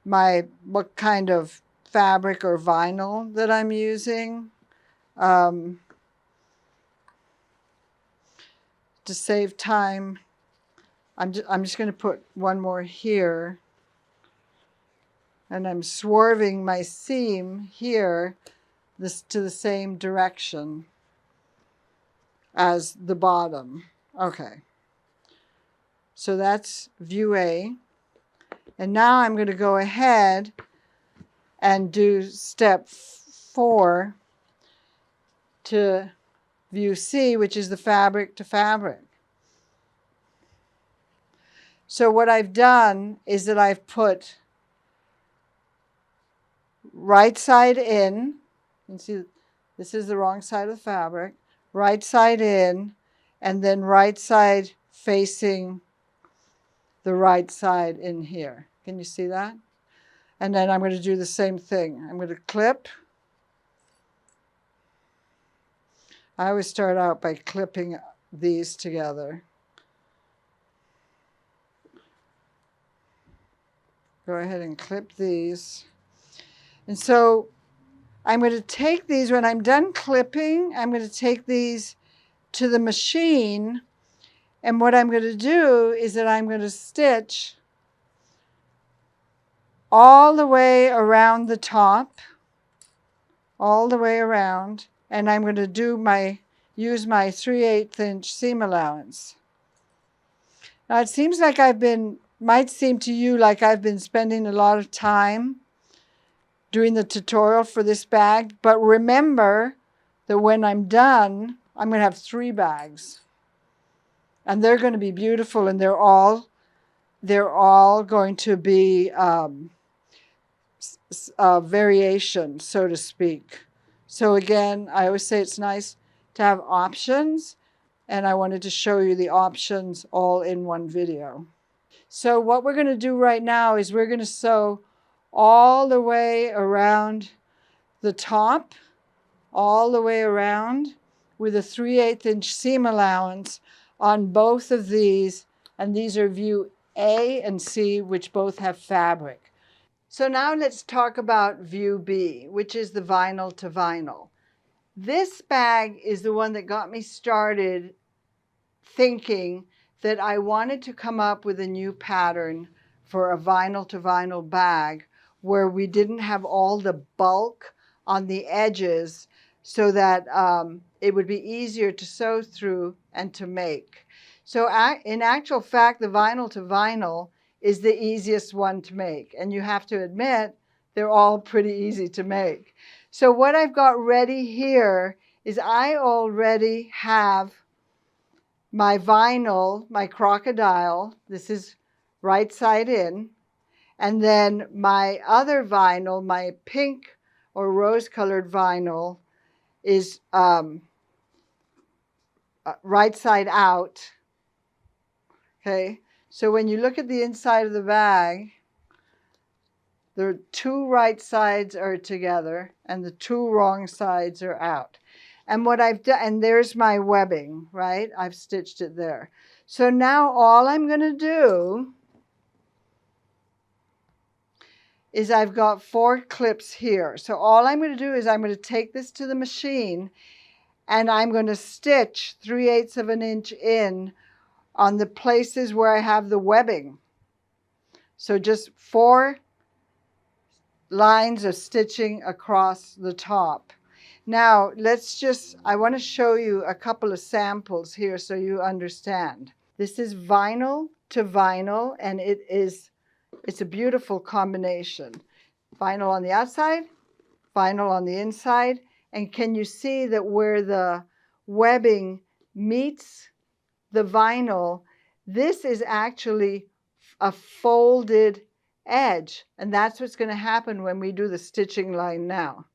what kind of fabric or vinyl that I'm using. To save time, I'm just going to put one more here. And I'm swerving my seam here to the same direction as the bottom. Okay. So that's view A. And now I'm going to go ahead and do step 4 to view C, which is the fabric to fabric. So what I've done is that I've put right side in. You can see this is the wrong side of the fabric. Right side in, and then right side facing the right side in here. Can you see that? And then I'm going to do the same thing. I'm going to clip. I always start out by clipping these together. Go ahead and clip these. And so I'm going to take these, when I'm done clipping, I'm going to take these to the machine. And what I'm going to do is that I'm going to stitch all the way around the top, all the way around, and I'm going to use my 3/8 inch seam allowance. Now it seems like might seem to you like I've been spending a lot of time doing the tutorial for this bag, but remember that when I'm done, I'm going to have 3 bags. And they're going to be beautiful, and they're all going to be variation, so to speak. So again, I always say it's nice to have options, and I wanted to show you the options all in one video. So what we're going to do right now is we're going to sew all the way around the top, all the way around, with a 3/8 inch seam allowance on both of these, and these are view A and C, which both have fabric. So now let's talk about view B, which is the vinyl to vinyl. This bag is the one that got me started thinking that I wanted to come up with a new pattern for a vinyl to vinyl bag where we didn't have all the bulk on the edges, so that it would be easier to sew through and to make. So in actual fact, the vinyl to vinyl is the easiest one to make. And you have to admit, they're all pretty easy to make. So what I've got ready here is I already have my vinyl, my crocodile, this is right side in, and then my other vinyl, my pink or rose colored vinyl, is right side out. Okay, so when you look at the inside of the bag, the two right sides are together and the two wrong sides are out. And what I've done, and there's my webbing, right? I've stitched it there. So now all I'm going to do is I've got 4 clips here. So all I'm going to do is I'm going to take this to the machine and I'm going to stitch 3/8 of an inch in on the places where I have the webbing. So just 4 lines of stitching across the top. Now I want to show you a couple of samples here so you understand. This is vinyl to vinyl, and it's a beautiful combination. Vinyl on the outside, vinyl on the inside, and can you see that where the webbing meets the vinyl, this is actually a folded edge, and that's what's going to happen when we do the stitching line now.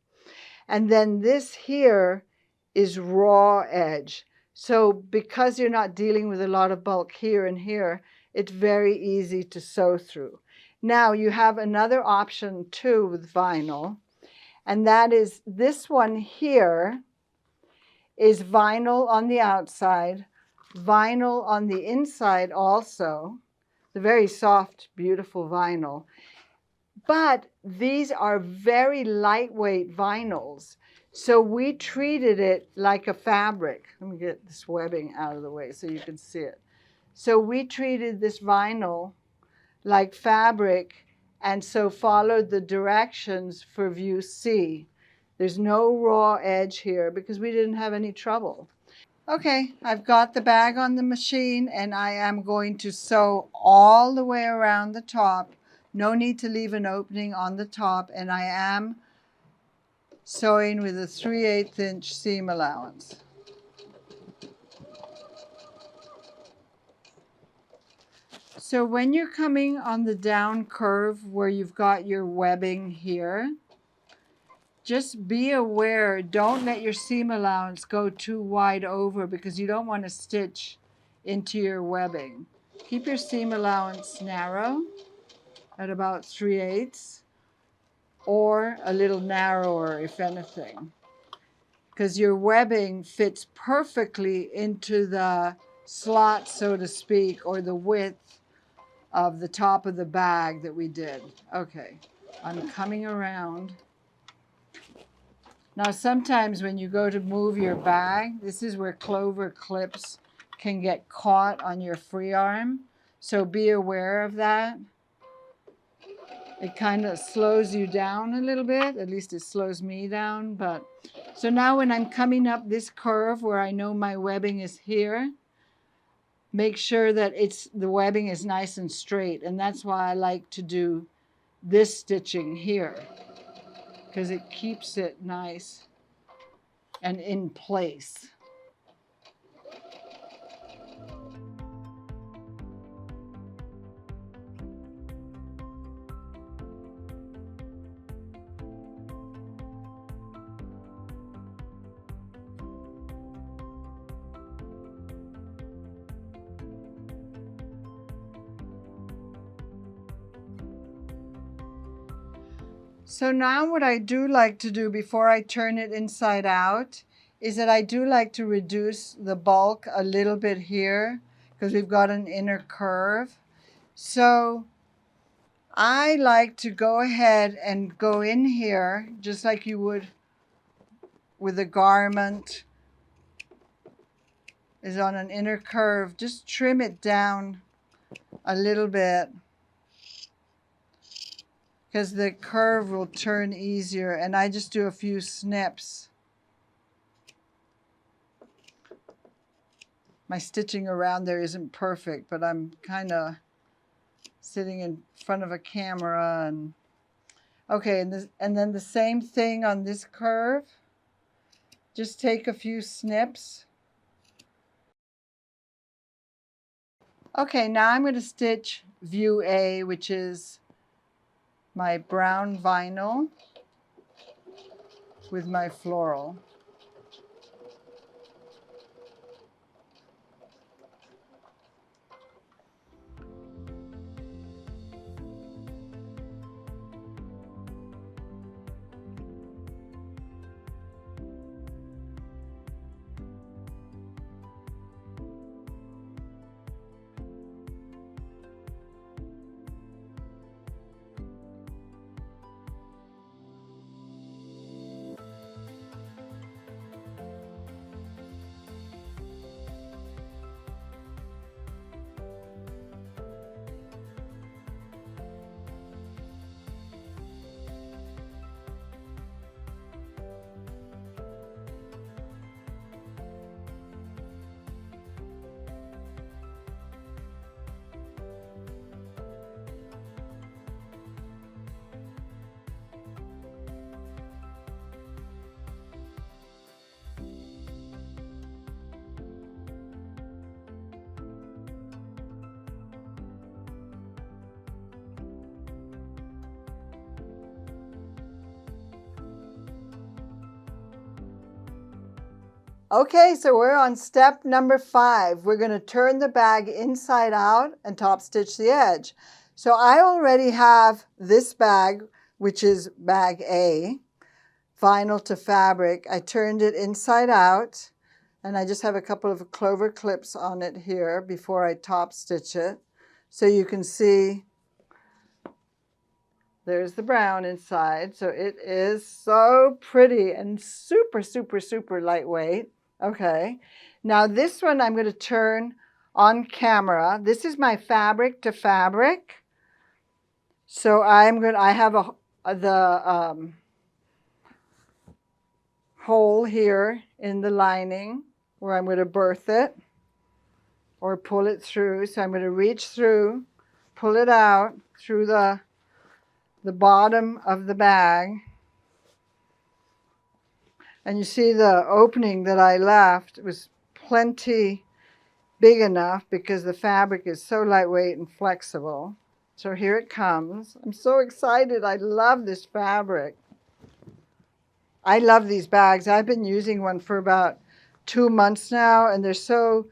And then this here is raw edge. So because you're not dealing with a lot of bulk here and here, it's very easy to sew through. Now you have another option too with vinyl, and that is this one here is vinyl on the outside, vinyl on the inside also, the very soft, beautiful vinyl. But these are very lightweight vinyls. So we treated it like a fabric. Let me get this webbing out of the way so you can see it. So we treated this vinyl like fabric and so followed the directions for view C. There's no raw edge here because we didn't have any trouble. Okay, I've got the bag on the machine and I am going to sew all the way around the top. No need to leave an opening on the top, and I am sewing with a 3/8 inch seam allowance. So when you're coming on the down curve where you've got your webbing here, just be aware, don't let your seam allowance go too wide over because you don't want to stitch into your webbing. Keep your seam allowance narrow at about 3/8 or a little narrower if anything, because your webbing fits perfectly into the slot, so to speak, or the width of the top of the bag that we did. Okay, I'm coming around. Now sometimes when you go to move your bag, this is where clover clips can get caught on your free arm. So be aware of that. It kind of slows you down a little bit. At least it slows me down. But so now when I'm coming up this curve where I know my webbing is here, make sure that the webbing is nice and straight. And that's why I like to do this stitching here, because it keeps it nice and in place. So now what I do like to do before I turn it inside out is that I do like to reduce the bulk a little bit here because we've got an inner curve. So I like to go ahead and go in here just like you would with a garment is on an inner curve. Just trim it down a little bit, because the curve will turn easier, and I just do a few snips. My stitching around there isn't perfect, but I'm kind of sitting in front of a camera and okay, and then the same thing on this curve. Just take a few snips. Okay, now I'm going to stitch view A, which is my brown vinyl with my floral. Okay, so we're on step number 5. We're going to turn the bag inside out and top stitch the edge. So I already have this bag, which is bag A, vinyl to fabric. I turned it inside out, and I just have a couple of clover clips on it here before I top stitch it. So you can see there's the brown inside. So it is so pretty and super, super, super lightweight. Okay, now this one I'm going to turn on camera. This is my fabric to fabric. So I have the hole here in the lining where I'm going to berth it or pull it through. So I'm going to reach through, pull it out through the bottom of the bag. And you see the opening that I left was plenty big enough because the fabric is so lightweight and flexible. So here it comes. I'm so excited. I love this fabric. I love these bags. I've been using one for about 2 months now, and they're so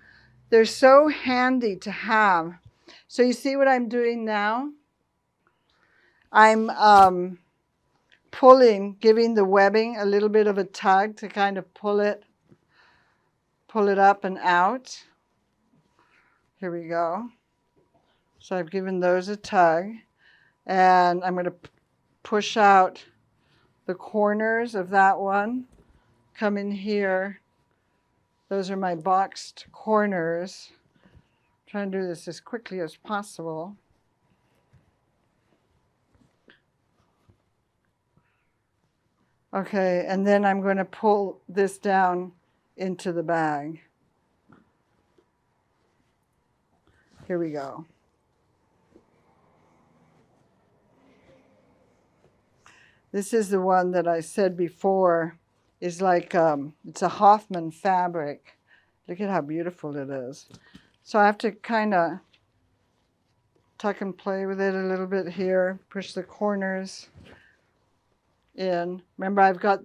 handy to have. So you see what I'm doing now? I'm pulling, giving the webbing a little bit of a tug to kind of pull it up and out. Here we go. So I've given those a tug, and I'm going to push out the corners of that one. Come in here. Those are my boxed corners. I'm trying to do this as quickly as possible. Okay, and then I'm going to pull this down into the bag. Here we go. This is the one that I said before is like, it's a Hoffman fabric. Look at how beautiful it is. So I have to kind of tuck and play with it a little bit here, push the corners in. Remember, I've got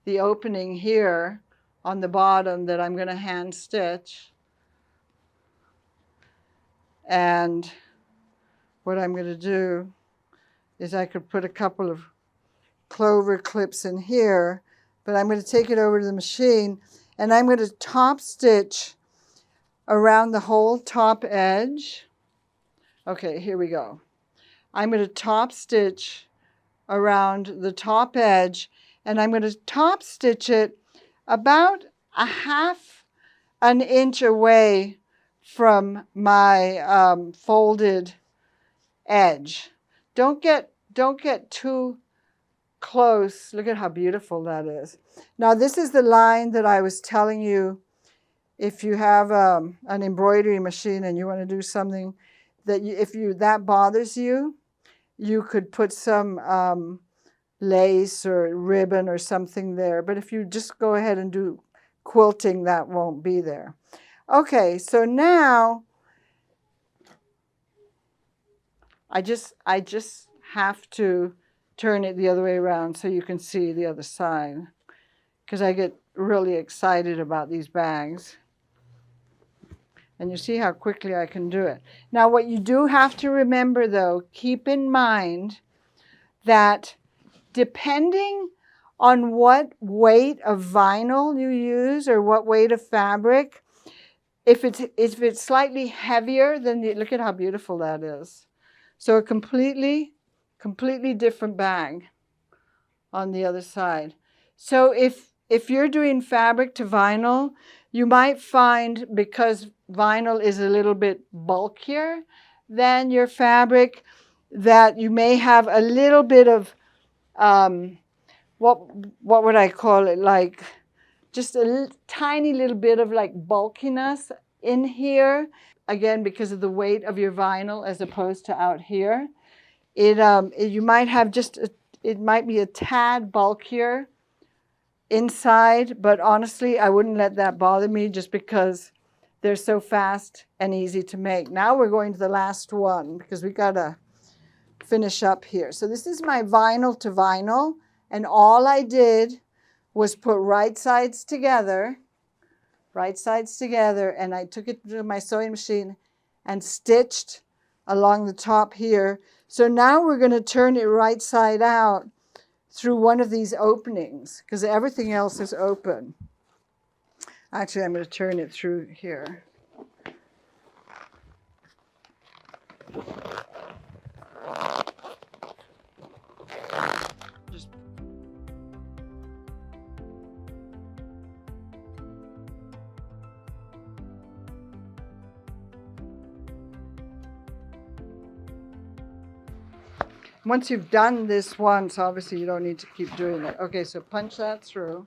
the opening here on the bottom that I'm going to hand stitch. And what I'm going to do is I could put a couple of clover clips in here, but I'm going to take it over to the machine, and I'm going to top stitch around the whole top edge. Okay, here we go. I'm going to top stitch around the top edge, and I'm going to top stitch it about a half an inch away from my folded edge. Don't get too close. Look at how beautiful that is. Now this is the line that I was telling you. If you have an embroidery machine and you want to do something that if that bothers you, you could put some lace or ribbon or something there. But if you just go ahead and do quilting, that won't be there. Okay, so now I just have to turn it the other way around so you can see the other side, because I get really excited about these bags. And you see how quickly I can do it. Now, what you do have to remember, though, keep in mind that depending on what weight of vinyl you use or what weight of fabric, if it's slightly heavier, then look at how beautiful that is. So a completely different bag on the other side. So if you're doing fabric to vinyl, you might find, because vinyl is a little bit bulkier than your fabric, that you may have a little bit of what would I call it, like just a tiny little bit of like bulkiness in here, again because of the weight of your vinyl as opposed to out here. You might have it might be a tad bulkier inside, but honestly, I wouldn't let that bother me just because they're so fast and easy to make. Now we're going to the last one because we gotta finish up here. So this is my vinyl to vinyl, and all I did was put right sides together, and I took it to my sewing machine and stitched along the top here. So now we're going to turn it right side out through one of these openings because everything else is open. Actually, I'm going to turn it through here. Once you've done this once, obviously you don't need to keep doing it. Okay, so punch that through.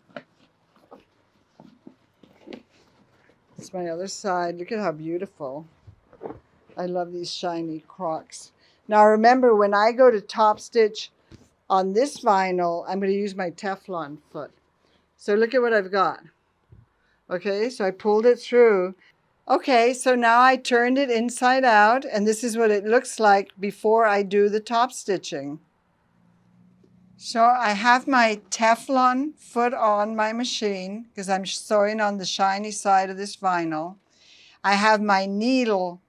It's my other side. Look at how beautiful. I love these shiny Crocs. Now remember, when I go to top stitch on this vinyl, I'm going to use my Teflon foot. So look at what I've got. Okay, so I pulled it through. Okay, so now I turned it inside out, and this is what it looks like before I do the top stitching. So I have my Teflon foot on my machine because I'm sewing on the shiny side of this vinyl. I have my needle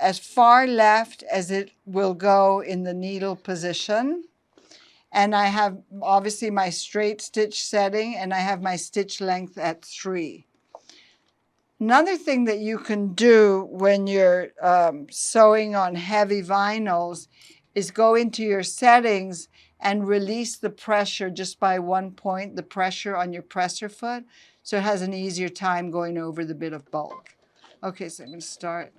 as far left as it will go in the needle position. And I have obviously my straight stitch setting, and I have my stitch length at 3. Another thing that you can do when you're sewing on heavy vinyls is go into your settings and release the pressure just by 1 point, the pressure on your presser foot, so it has an easier time going over the bit of bulk. Okay, so I'm going to start.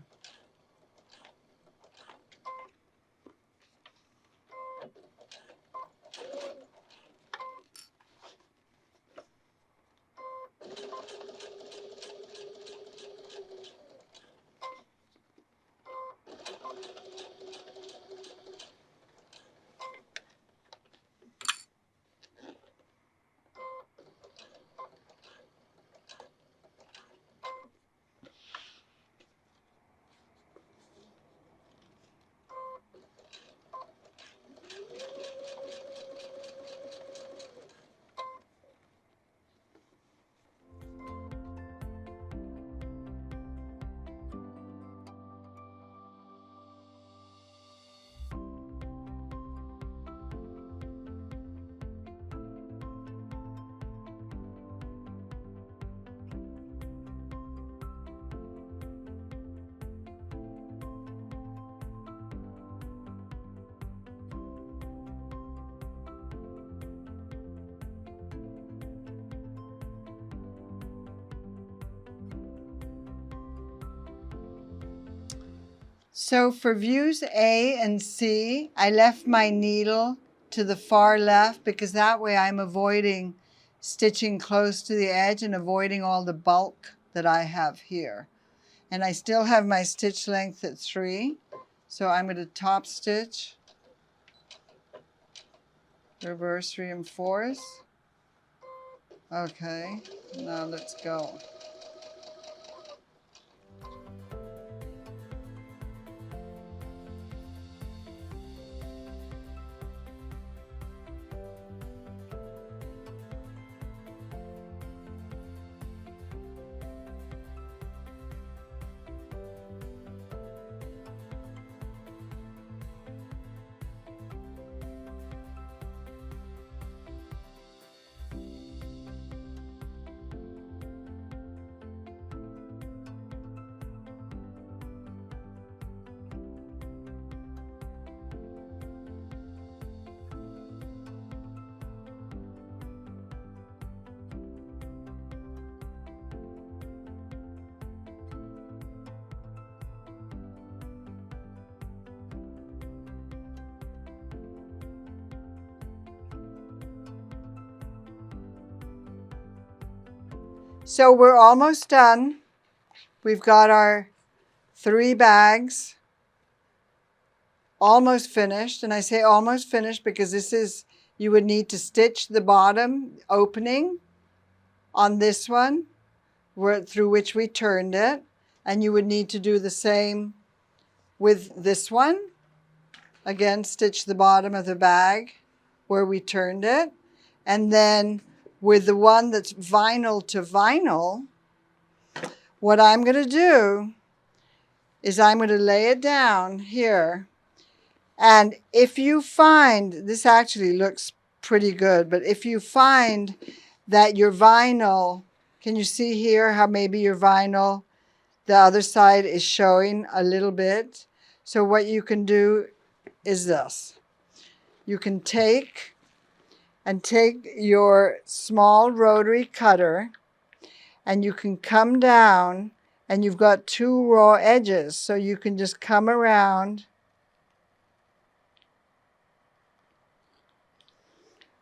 So for views A and C, I left my needle to the far left because that way I'm avoiding stitching close to the edge and avoiding all the bulk that I have here. And I still have my stitch length at 3. So I'm going to top stitch, reverse, reinforce. Okay, now let's go. So we're almost done. We've got our 3 bags almost finished. And I say almost finished because this is, you would need to stitch the bottom opening on this one through which we turned it. And you would need to do the same with this one. Again, stitch the bottom of the bag where we turned it. And then with the one that's vinyl to vinyl, what I'm going to do is I'm going to lay it down here. And if you find, this actually looks pretty good, but if you find that your vinyl, can you see here how maybe your vinyl, the other side is showing a little bit? So what you can do is this. You can take your small rotary cutter and you can come down, and you've got 2 raw edges. So you can just come around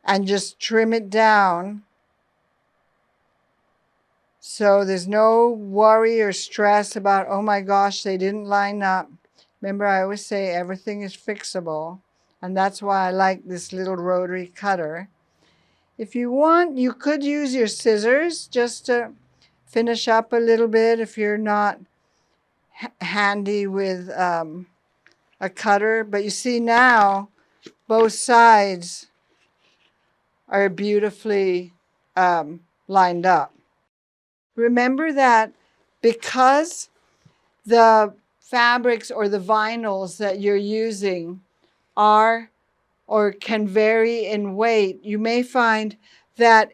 and just trim it down. So there's no worry or stress about, oh my gosh, they didn't line up. Remember, I always say everything is fixable. And that's why I like this little rotary cutter. If you want, you could use your scissors just to finish up a little bit if you're not handy with a cutter. But you see now, both sides are beautifully lined up. Remember that because the fabrics or the vinyls that you're using are or can vary in weight, you may find that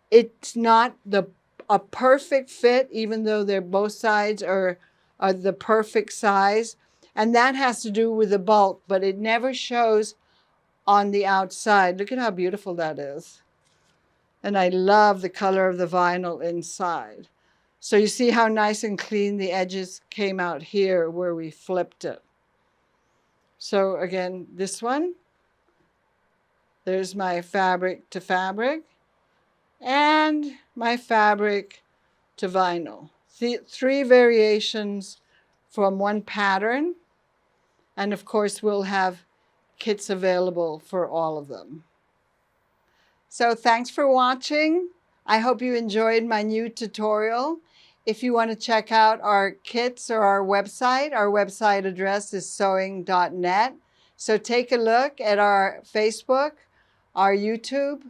it's not a perfect fit, even though they're both sides are the perfect size. And that has to do with the bulk, but it never shows on the outside. Look at how beautiful that is. And I love the color of the vinyl inside. So you see how nice and clean the edges came out here where we flipped it. So again, this one, there's my fabric to fabric and my fabric to vinyl. 3 variations from one pattern. And of course, we'll have kits available for all of them. So thanks for watching. I hope you enjoyed my new tutorial. If you want to check out our kits or our website address is sewing.net. So take a look at our Facebook, our YouTube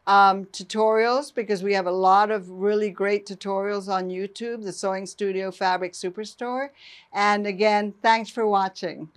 tutorials, because we have a lot of really great tutorials on YouTube, the Sewing Studio Fabric Superstore. And again, thanks for watching.